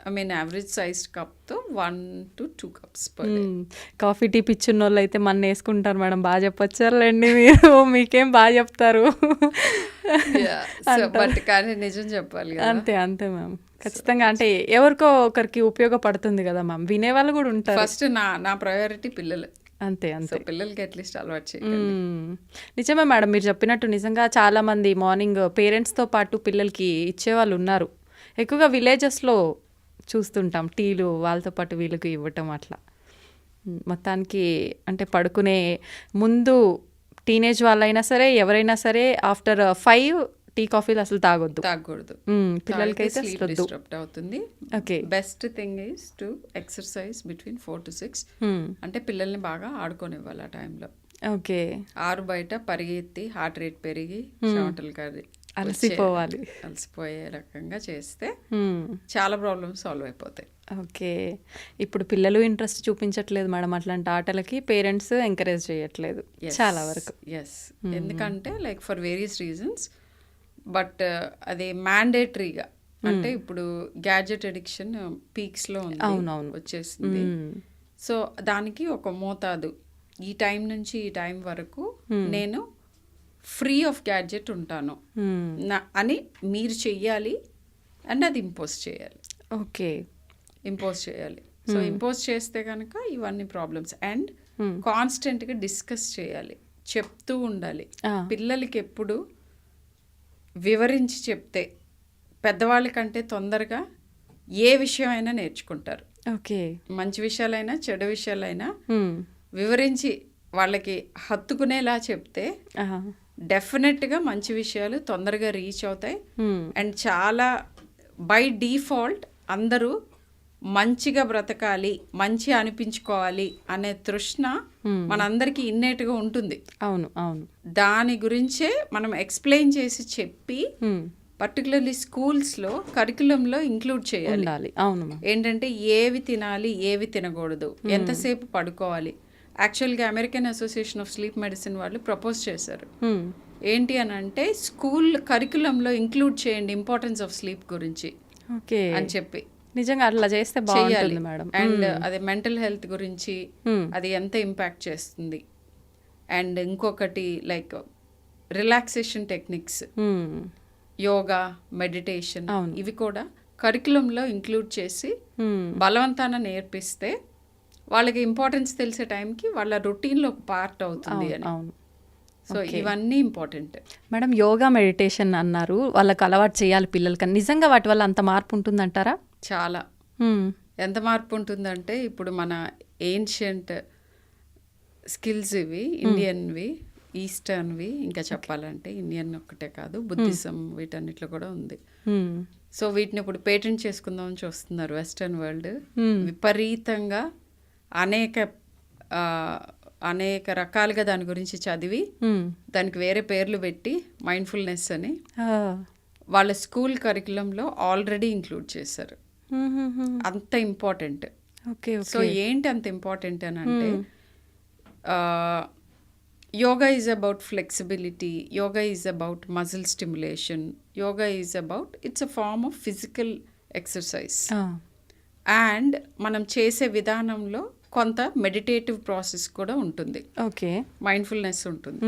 Speaker 2: I mean average sized కప్తో 1 to 2 cups per day.
Speaker 1: Coffee tea పిచ్చున్న వాళ్ళు అయితే మన వేసుకుంటారు మేడం. బాగా చెప్పొచ్చారులేండి మీరు, మీకేం బాగా చెప్తారు.
Speaker 2: బట్ కానీ నిజం చెప్పాలి కదా.
Speaker 1: అంతే అంతే మ్యామ్, ఖచ్చితంగా. అంటే ఎవరికో ఒకరికి ఉపయోగపడుతుంది కదా మ్యామ్, వినేవాళ్ళు కూడా ఉంటారు.
Speaker 2: ఫస్ట్ నా ప్రయారిటీ పిల్లలు.
Speaker 1: అంతే అంతే,
Speaker 2: పిల్లలకి అట్లీస్ట్ అలవాటు చేయండి.
Speaker 1: నిజమే మేడం, మీరు చెప్పినట్టు నిజంగా చాలా మంది మార్నింగ్ పేరెంట్స్తో పాటు పిల్లలకి ఇచ్చేవాళ్ళు ఉన్నారు. ఎక్కువగా విలేజెస్లో చూస్తుంటాం టీలు వాళ్ళతో పాటు వీళ్ళకి ఇవ్వటం అట్లా. మొత్తానికి అంటే పడుకునే ముందు టీనేజ్ వాళ్ళైనా సరే ఎవరైనా సరే ఆఫ్టర్ 5 టీ కాఫీలు అసలు తాగకూడదు. పిల్లలకైతే
Speaker 2: డిస్టర్బ్ అవుతుంది.
Speaker 1: Okay,
Speaker 2: best thing is to exercise between 4 to 6. అంటే పిల్లల్ని బాగా ఆడుకోనివ్వాలి ఆ టైంలో.
Speaker 1: ఓకే,
Speaker 2: 6 బయట పరిగెత్తి హార్ట్ రేట్ పెరిగి చెమటలు అలసిపోయే రకంగా చేస్తే చాలా ప్రాబ్లమ్స్ సాల్వ్ అయిపోతాయి.
Speaker 1: ఓకే, ఇప్పుడు పిల్లలు ఇంట్రెస్ట్ చూపించట్లేదు మేడం అట్లాంటి ఆటలకి, పేరెంట్స్ ఎంకరేజ్ చేయట్లేదు చాలా వరకు.
Speaker 2: ఎస్, ఎందుకంటే like for various reasons. But అది మ్యాండేటరీగా, అంటే ఇప్పుడు గ్యాడ్జెట్ అడిక్షన్ పీక్స్లో వచ్చేసింది. సో దానికి ఒక మోతాదు, ఈ టైం నుంచి ఈ టైం వరకు నేను ఫ్రీ ఆఫ్ గ్యాడ్జెట్ ఉంటాను అని మీరు చెయ్యాలి, అండ్ అది ఇంపోజ్ చేయాలి.
Speaker 1: ఓకే,
Speaker 2: ఇంపోజ్ చేయాలి. సో ఇంపోజ్ చేస్తే కనుక ఇవన్నీ ప్రాబ్లమ్స్. అండ్ కాన్స్టెంట్గా డిస్కస్ చేయాలి, చెప్తూ ఉండాలి. పిల్లలకి ఎప్పుడు వివరించి చెప్తే పెద్దవాళ్ళ కంటే తొందరగా ఏ విషయమైనా నేర్చుకుంటారు.
Speaker 1: ఓకే,
Speaker 2: మంచి విషయాలైనా చెడు విషయాలైనా వివరించి వాళ్ళకి హత్తుకునేలా చెప్తే డెఫినెట్గా మంచి విషయాలు తొందరగా రీచ్ అవుతాయి. అండ్ చాలా బై డిఫాల్ట్ అందరూ మంచిగా బ్రతకాలి, మంచి అనిపించుకోవాలి అనే తృష్ణ మనందరికీ ఇన్నేట్గా ఉంటుంది.
Speaker 1: అవును అవును,
Speaker 2: దాని గురించే మనం ఎక్స్ప్లెయిన్ చేసి చెప్పి పర్టికులర్లీ స్కూల్స్లో కరికులంలో ఇంక్లూడ్ చేయాలి.
Speaker 1: అవును,
Speaker 2: ఏంటంటే ఏవి తినాలి, ఏవి తినకూడదు, ఎంతసేపు పడుకోవాలి. యాక్చువల్గా American association of sleep medicine వాళ్ళు ప్రపోజ్ చేశారు. ఏంటి అని అంటే స్కూల్ కరికులంలో ఇంక్లూడ్ చేయండి ఇంపార్టెన్స్ ఆఫ్ స్లీప్ గురించి అని చెప్పి.
Speaker 1: నిజంగా అట్లా చేస్తే బాగుంటుంది మేడం.
Speaker 2: అండ్ అది మెంటల్ హెల్త్ గురించి అది ఎంత ఇంపాక్ట్ చేస్తుంది. అండ్ ఇంకొకటి like relaxation techniques, yoga, meditation, ఇవి కూడా కరికులంలో ఇంక్లూడ్ చేసి బలవంతాన నేర్పిస్తే వాళ్ళకి ఇంపార్టెన్స్ తెలిసే టైంకి వాళ్ళ రొటీన్లో ఒక పార్ట్ అవుతుంది అని. సో ఇవన్నీ ఇంపార్టెంట్
Speaker 1: మేడం. యోగా, మెడిటేషన్ అన్నారు, వాళ్ళకి అలవాటు చేయాలి పిల్లలకి. నిజంగా వాటి వల్ల అంత మార్పు ఉంటుందంటారా?
Speaker 2: చాలా. ఎంత మార్పు ఉంటుందంటే ఇప్పుడు మన ఏన్షియంట్ స్కిల్స్ ఇవి, ఇండియన్వి, ఈస్టర్న్వి, ఇంకా చెప్పాలంటే ఇండియన్ ఒక్కటే కాదు, బుద్ధిజం వీటన్నిటిలో కూడా ఉంది. సో వీటిని ఇప్పుడు పేటెంట్ చేసుకుందామని చూస్తున్నారు వెస్టర్న్ వరల్డ్. విపరీతంగా అనేక రకాలుగా దాని గురించి చదివి దానికి వేరే పేర్లు పెట్టి మైండ్ఫుల్నెస్ అని వాళ్ళ స్కూల్ కరికులంలో ఆల్రెడీ ఇంక్లూడ్ చేశారు. అంత ఇంపార్టెంట్. సో ఏంటి అంత ఇంపార్టెంట్ అని అంటే yoga is about flexibility, yoga is about muscle stimulation, yoga is about it's a form of physical exercise. And మనం చేసే విధానంలో కొంత మెడిటేటివ్ ప్రాసెస్ కూడా ఉంటుంది.
Speaker 1: ఓకే,
Speaker 2: మైండ్ఫుల్నెస్ ఉంటుంది.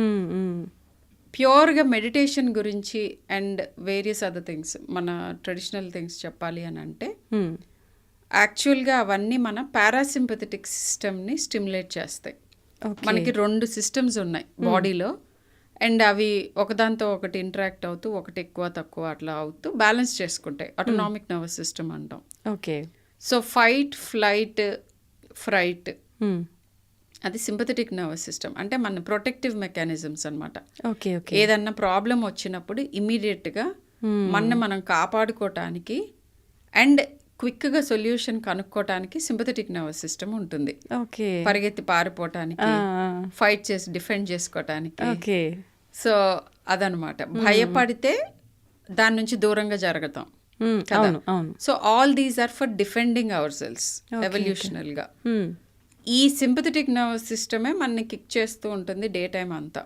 Speaker 2: ప్యూర్గా మెడిటేషన్ గురించి అండ్ వేరియస్ అదర్ థింగ్స్, మన ట్రెడిషనల్ థింగ్స్ చెప్పాలి అని అంటే యాక్చువల్గా అవన్నీ మన పారాసింపథెటిక్ సిస్టమ్ని స్టిమ్యులేట్ చేస్తాయి. మనకి 2 సిస్టమ్స్ ఉన్నాయి బాడీలో, అండ్ అవి ఒకదాంతో ఒకటి ఇంటరాక్ట్ అవుతూ ఒకటి ఎక్కువ తక్కువ అట్లా అవుతూ బ్యాలెన్స్ చేసుకుంటాయి. ఆటోనామిక్ నర్వస్ సిస్టమ్ అంటాం.
Speaker 1: Okay,
Speaker 2: so fight, flight, fright అది సింపథెటిక్ నర్వస్ సిస్టమ్, అంటే మన ప్రొటెక్టివ్ మెకానిజమ్స్ అనమాట. ఏదన్నా ప్రాబ్లం వచ్చినప్పుడు ఇమీడియట్గా మనం కాపాడుకోవటానికి అండ్ క్విక్గా సొల్యూషన్ కనుక్కోవటానికి సింపథెటిక్ నర్వస్ సిస్టమ్ ఉంటుంది. పరిగెత్తి పారిపోవటానికి, ఫైట్ చేసి డిఫెండ్ చేసుకోవటానికి. సో అదనమాట. భయపడితే దాని నుంచి దూరంగా జరుగుతాం కదా. So all these are for defending our cells ఎవల్యూషనల్గా. ఈ సింపథెటిక్ నర్వస్ సిస్టమే మనని కిక్ చేస్తూ ఉంటుంది డే టైం అంతా.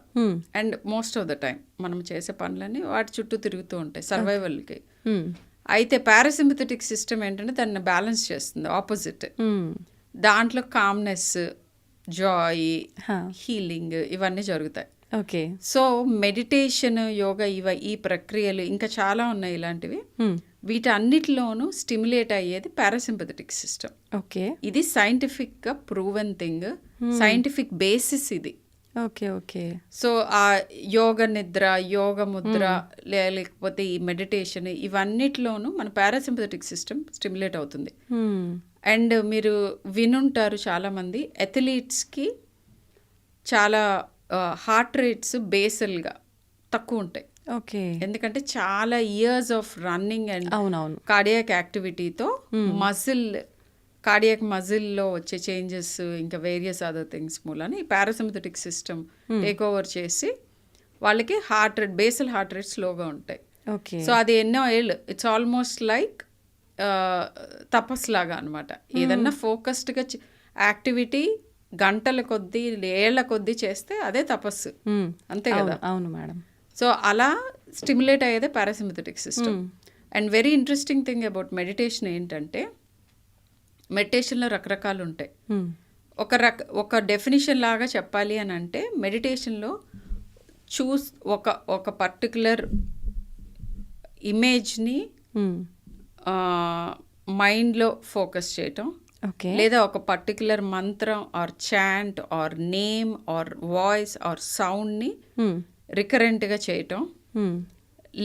Speaker 2: And most of the time మనం చేసే పనులన్నీ వాటి చుట్టూ తిరుగుతూ ఉంటాయి సర్వైవల్కి. అయితే పారాసింపథెటిక్ సిస్టమ్ ఏంటంటే దాన్ని బ్యాలెన్స్ చేస్తుంది, ఆపోజిట్. దాంట్లో కామ్నెస్, జాయ్, హీలింగ్ ఇవన్నీ జరుగుతాయి.
Speaker 1: ఓకే.
Speaker 2: సో మెడిటేషన్, యోగా ఈ ప్రక్రియలు ఇంకా చాలా ఉన్నాయి ఇలాంటివి. వీటన్నిటిలోనూ స్టిమ్యులేట్ అయ్యేది పారాసింపథెటిక్ సిస్టమ్.
Speaker 1: ఓకే.
Speaker 2: ఇది సైంటిఫిక్గా ప్రూవెన్ థింగ్, సైంటిఫిక్ బేసిస్ ఇది.
Speaker 1: ఓకే. ఓకే.
Speaker 2: సో ఆ యోగ నిద్ర, యోగ ముద్ర, లేకపోతే ఈ మెడిటేషన్ ఇవన్నిటిలోనూ మన పారాసింపథెటిక్ సిస్టమ్ స్టిమ్యులేట్ అవుతుంది. అండ్ మీరు వినుంటారు చాలామంది, అథ్లీట్స్కి చాలా హార్ట్ రేట్స్ బేసల్గా తక్కువ ఉంటాయి.
Speaker 1: ఓకే.
Speaker 2: ఎందుకంటే చాలా ఇయర్స్ ఆఫ్ రన్నింగ్ అండ్
Speaker 1: అవునవును
Speaker 2: కార్డియాక్ యాక్టివిటీతో కార్డియాక్ మజిల్లో వచ్చే చేంజెస్ ఇంకా వేరియస్ అదర్ థింగ్స్ మూలాన ఈ పారాసింపథెటిక్ సిస్టమ్ టేక్ ఓవర్ చేసి వాళ్ళకి heart rate, basal heart rate స్లోగా ఉంటాయి.
Speaker 1: ఓకే.
Speaker 2: సో అది ఎన్నో ఏళ్ళు, ఇట్స్ ఆల్మోస్ట్ లైక్ తపస్సు లాగా అనమాట. ఏదన్నా ఫోకస్డ్గా యాక్టివిటీ గంటల కొద్దీ, ఏళ్ల కొద్దీ చేస్తే అదే తపస్సు, అంతే కదా.
Speaker 1: అవును మేడం.
Speaker 2: సో అలా స్టిమ్యులేట్ అయ్యేదే parasympathetic system. And very interesting thing about meditation ఏంటంటే, మెడిటేషన్లో రకరకాలు ఉంటాయి. ఒక డెఫినిషన్ లాగా చెప్పాలి అని అంటే, మెడిటేషన్లో ఒక పర్టికులర్ ఇమేజ్ని మైండ్లో ఫోకస్ చేయటం, లేదా ఒక పర్టికులర్ మంత్రం or chant or name or voice or సౌండ్ని రికరెంట్గా చేయటం,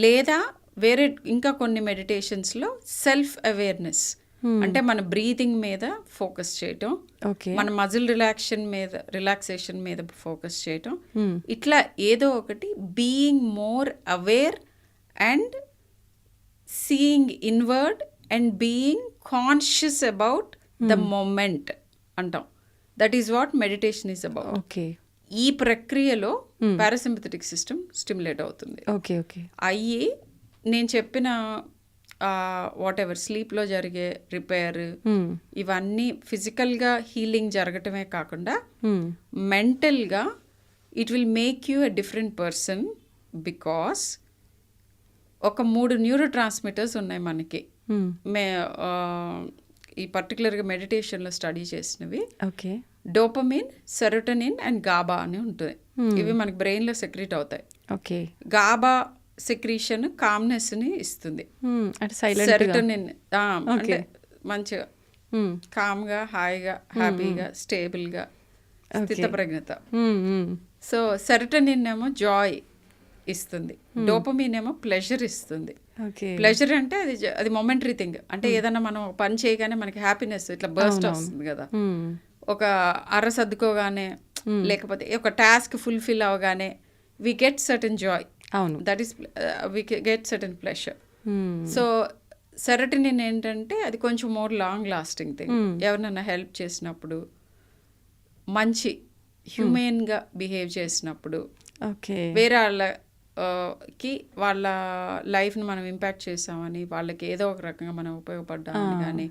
Speaker 2: లేదా వేరే ఇంకా కొన్ని మెడిటేషన్స్లో సెల్ఫ్ అవేర్నెస్ అంటే మన బ్రీతింగ్ మీద ఫోకస్ చేయటం, మన మజిల్ రిలాక్సేషన్ మీద ఫోకస్ చేయటం, ఇట్లా ఏదో ఒకటి being more aware and seeing inward and being conscious about the moment అంటాం. That is what meditation is about.
Speaker 1: Okay.
Speaker 2: ఈ ప్రక్రియలో పారాసింపథెటిక్ సిస్టమ్ స్టిమ్యులేట్ అవుతుంది.
Speaker 1: ఓకే. ఓకే.
Speaker 2: అయ్యి నేను చెప్పిన వాట్ ఎవర్ స్లీప్లో జరిగే రిపేర్ ఇవన్నీ ఫిజికల్గా హీలింగ్ జరగటమే కాకుండా మెంటల్గా it will make you a different person. Because ఒక 3 న్యూరో ట్రాన్స్మిటర్స్ ఉన్నాయి మనకి. ఈ పర్టికులర్గా మెడిటేషన్లో స్టడీ చేసినవి.
Speaker 1: Okay.
Speaker 2: Dopamine, serotonin and GABA అని ఉంటుంది. ఇవి మనకి బ్రెయిన్లో సెక్రీట్ అవుతాయి.
Speaker 1: ఓకే.
Speaker 2: గాబా సెక్రీషన్ కామ్నెస్ని ఇస్తుంది. సెరోటోనిన్ అంటే మంచిగా కామ్గా, హాయిగా, హ్యాపీగా, స్టేబుల్గా, స్థితప్రజ్ఞత. సో సెరోటోనిన్ ఏమో జాయ్ ఇస్తుంది, డోపమిన్ ఏమో ప్లెజర్ ఇస్తుంది. ప్లెజర్ అంటే అది మొమెంటరీ థింగ్, అంటే ఏదైనా మనం పని చేయగానే మనకి హ్యాపీనెస్ ఇట్లా బర్స్ట్ వస్తుంది కదా. ఒక అర సర్దుకోగానే, లేకపోతే ఒక టాస్క్ ఫుల్ఫిల్ అవగానే వి గెట్ సర్టన్ జాయ్.
Speaker 1: అవును.
Speaker 2: That is we get certain pleasure. So serotonin ఏంటంటే అది కొంచెం మోర్ లాంగ్ లాస్టింగ్ థింగ్. ఎవరినైనా హెల్ప్ చేసినప్పుడు, మంచి హ్యూమెన్గా బిహేవ్ చేసినప్పుడు, వేరే వాళ్ళ లైఫ్ని మనం ఇంపాక్ట్ చేసామని, వాళ్ళకి ఏదో ఒక రకంగా మనం ఉపయోగపడ్డామని కానీ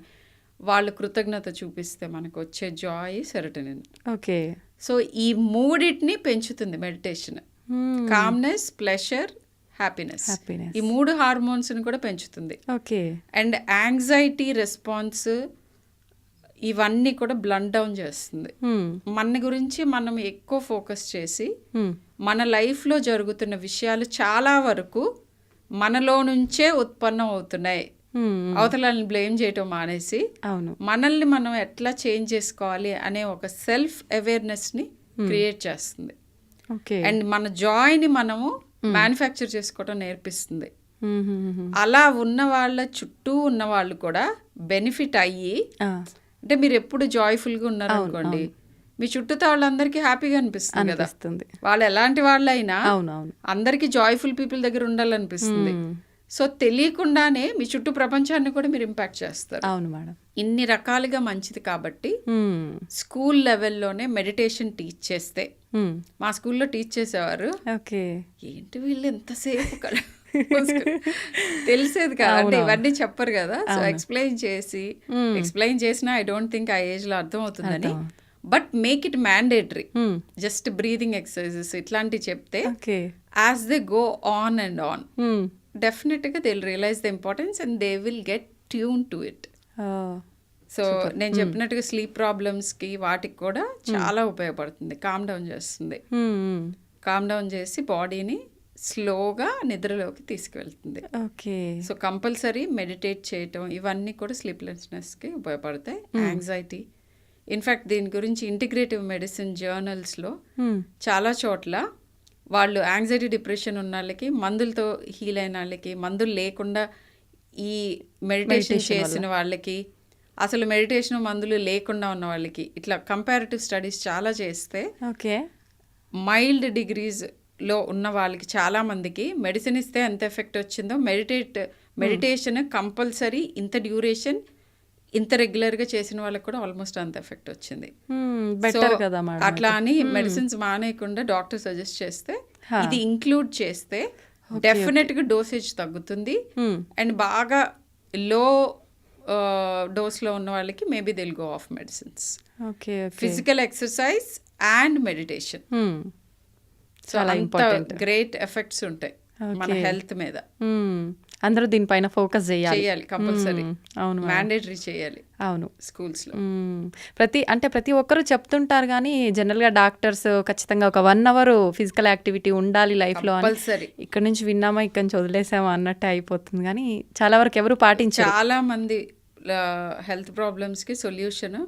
Speaker 2: వాళ్ళు కృతజ్ఞత చూపిస్తే మనకు వచ్చే జాయ్ సెరోటోనిన్.
Speaker 1: ఓకే.
Speaker 2: సో ఈ మూడిటిని పెంచుతుంది మెడిటేషన్. కామ్నెస్, ప్లెజర్, హ్యాపీనెస్, ఈ 3 హార్మోన్స్ని కూడా పెంచుతుంది.
Speaker 1: ఓకే.
Speaker 2: అండ్ యాంగ్జైటీ రెస్పాన్స్ ఇవన్నీ కూడా బ్లంట్ డౌన్ చేస్తుంది. మన గురించి మనం ఎక్కువ ఫోకస్ చేసి మన లైఫ్లో జరుగుతున్న విషయాలు చాలా వరకు మనలో నుంచే ఉత్పన్నం అవుతున్నాయి. అవతలని బ్లేమ్ చేయటం మానేసి మనల్ని మనం ఎట్లా చేంజ్ చేసుకోవాలి అనే ఒక సెల్ఫ్ అవేర్నెస్ని క్రియేట్ చేస్తుంది. అండ్ మన జాయ్ని మనము మ్యానుఫ్యాక్చర్ చేసుకోవటం నేర్పిస్తుంది. అలా ఉన్న వాళ్ళ చుట్టూ ఉన్న వాళ్ళు కూడా బెనిఫిట్ అయ్యి, అంటే మీరు ఎప్పుడు జాయ్ఫుల్గా ఉన్నారు అనుకోండి, మీ చుట్టూతో వాళ్ళందరికీ హ్యాపీగా అనిపిస్తుంది కదా. వాళ్ళు ఎలాంటి వాళ్ళైనా అందరికీ జాయ్ఫుల్ పీపుల్ దగ్గర ఉండాలనిపిస్తుంది. సో తెలియకుండానే మీ చుట్టూ ప్రపంచాన్ని కూడా మీరు ఇంపాక్ట్ చేస్తారు.
Speaker 1: అవును మేడం.
Speaker 2: ఇన్ని రకాలుగా మంచిది కాబట్టి స్కూల్ లెవెల్లోనే మెడిటేషన్ టీచ్ చేస్తే, మా స్కూల్లో టీచ్ చేసేవారు. ఏంటి వీళ్ళు ఎంతసేపు తెలిసేది కదా, అంటే ఇవన్నీ చెప్పరు కదా. సో ఎక్స్ప్లెయిన్ చేసినా ఐ డోంట్ థింక్ ఆ ఏజ్ లో అర్థం అవుతుందని but make it mandatory. Just breathing exercises ఇట్లాంటివి చెప్తే
Speaker 1: okay.
Speaker 2: As they go on and on డెఫినెట్గా they will realise the importance and they will get tune to it. So నేను చెప్పినట్టుగా sleep ప్రాబ్లమ్స్కి వాటికి కూడా చాలా ఉపయోగపడుతుంది. కామ్ డౌన్ చేస్తుంది. కామ్ డౌన్ చేసి బాడీని స్లోగా నిద్రలోకి తీసుకువెళ్తుంది.
Speaker 1: ఓకే.
Speaker 2: సో కంపల్సరీ మెడిటేట్ చేయటం ఇవన్నీ కూడా స్లీప్లెస్నెస్కి ఉపయోగపడతాయి. యాంగ్జైటీ, ఇన్ఫ్యాక్ట్ దీని గురించి ఇంటిగ్రేటివ్ మెడిసిన్ జర్నల్స్లో చాలా చోట్ల వాళ్ళు యాంగ్జైటీ డిప్రెషన్ ఉన్న వాళ్ళకి, మందులతో హీల్ అయిన వాళ్ళకి, మందులు లేకుండా ఈ మెడిటేషన్ చేసిన వాళ్ళకి, అసలు మెడిటేషన్ మందులు లేకుండా ఉన్న వాళ్ళకి, ఇట్లా కంపారిటివ్ స్టడీస్ చాలా చేస్తే
Speaker 1: ఓకే,
Speaker 2: మైల్డ్ డిగ్రీస్లో ఉన్న వాళ్ళకి చాలామందికి మెడిసిన్ ఇస్తే ఎంత ఎఫెక్ట్ వచ్చిందో మెడిటేషన్ కంపల్సరీ ఇంత డ్యూరేషన్ ఇంత రెగ్యులర్గా చేసిన వాళ్ళకి కూడా ఆల్మోస్ట్ అంత ఎఫెక్ట్ వచ్చింది.
Speaker 1: బెటర్ కదా మేడం.
Speaker 2: అట్లా అని మెడిసిన్స్ మానేయకుండా డాక్టర్ సజెస్ట్ చేస్తే ఇది ఇంక్లూడ్ చేస్తే డెఫినెట్గా డోసేజ్ తగ్గుతుంది. అండ్ బాగా లో డోస్లో ఉన్న వాళ్ళకి maybe they'll go off medicines.
Speaker 1: Okay.
Speaker 2: Physical exercise and meditation so అంత గ్రేట్ ఎఫెక్ట్స్ ఉంటాయి మన హెల్త్ మీద.
Speaker 1: అందరూ దీనిపైన ఫోకస్
Speaker 2: చేయాలి కంపల్సరీ.
Speaker 1: అవును,
Speaker 2: మ్యాండేటరీ చేయాలి.
Speaker 1: అవును,
Speaker 2: స్కూల్స్లో
Speaker 1: ప్రతి ఒక్కరు చెప్తుంటారు కానీ జనరల్గా డాక్టర్స్ ఖచ్చితంగా ఒక 1 hour ఫిజికల్ యాక్టివిటీ ఉండాలి లైఫ్లో అని.
Speaker 2: కంపల్సరీ.
Speaker 1: ఇక్కడ నుంచి విన్నామా ఇక్కడ నుంచి వదిలేసామా అన్నట్టు అయిపోతుంది కానీ చాలా వరకు ఎవరు పాటించారు.
Speaker 2: చాలా మంది హెల్త్ ప్రాబ్లమ్స్కి సొల్యూషన్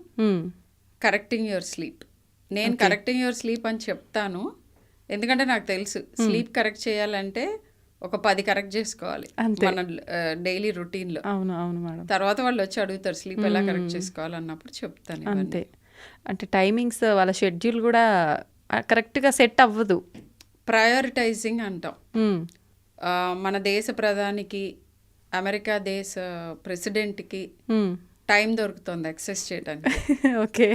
Speaker 2: కరెక్టింగ్ యువర్ స్లీప్. నేను కరెక్టింగ్ యువర్ స్లీప్ అని చెప్తాను ఎందుకంటే నాకు తెలుసు స్లీప్ కరెక్ట్ చేయాలంటే ఒక 10 కరెక్ట్ చేసుకోవాలి మన డైలీ రొటీన్లో.
Speaker 1: అవును అవును మేడం.
Speaker 2: తర్వాత వాళ్ళు వచ్చి అడుగుతారు స్లీప్ ఎలా కరెక్ట్ చేసుకోవాలి అన్నప్పుడు చెప్తాను.
Speaker 1: అంతే, అంటే టైమింగ్స్ వాళ్ళ షెడ్యూల్ కూడా కరెక్ట్గా సెట్ అవ్వదు.
Speaker 2: ప్రయారిటైజింగ్ అంటాం. మన దేశ ప్రధానికి, అమెరికా దేశ ప్రెసిడెంట్కి టైం దొరుకుతుంది ఎక్సెస్ చేయడానికి.
Speaker 1: Okay,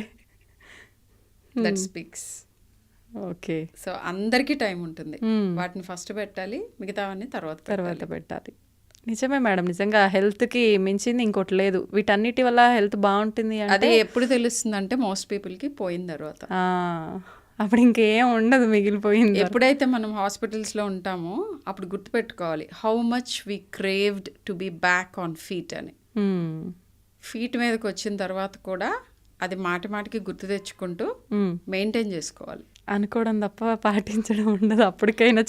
Speaker 2: that speaks.
Speaker 1: Okay.
Speaker 2: So అందరికీ టైం ఉంటుంది, వాటిని ఫస్ట్ పెట్టాలి, మిగతావన్నీ తర్వాత
Speaker 1: పెట్టాలి. నిజమే మేడం, నిజంగా హెల్త్కి మించింది ఇంకోటి లేదు. వీటన్నిటి వల్ల హెల్త్ బాగుంటుంది
Speaker 2: అది ఎప్పుడు తెలుస్తుంది అంటే మోస్ట్ పీపుల్కి పోయిన తర్వాత.
Speaker 1: అప్పుడు ఇంకేం ఉండదు, మిగిలిపోయింది.
Speaker 2: ఎప్పుడైతే మనం హాస్పిటల్స్లో ఉంటామో అప్పుడు గుర్తుపెట్టుకోవాలి how much we craved to be back on feet అని. ఫీట్ మీదకి వచ్చిన తర్వాత కూడా అది మాటికి గుర్తు తెచ్చుకుంటూ మెయింటైన్ చేసుకోవాలి.
Speaker 1: అనుకోవడం తప్ప పాటించడం ఉండదు. అప్పటికైనా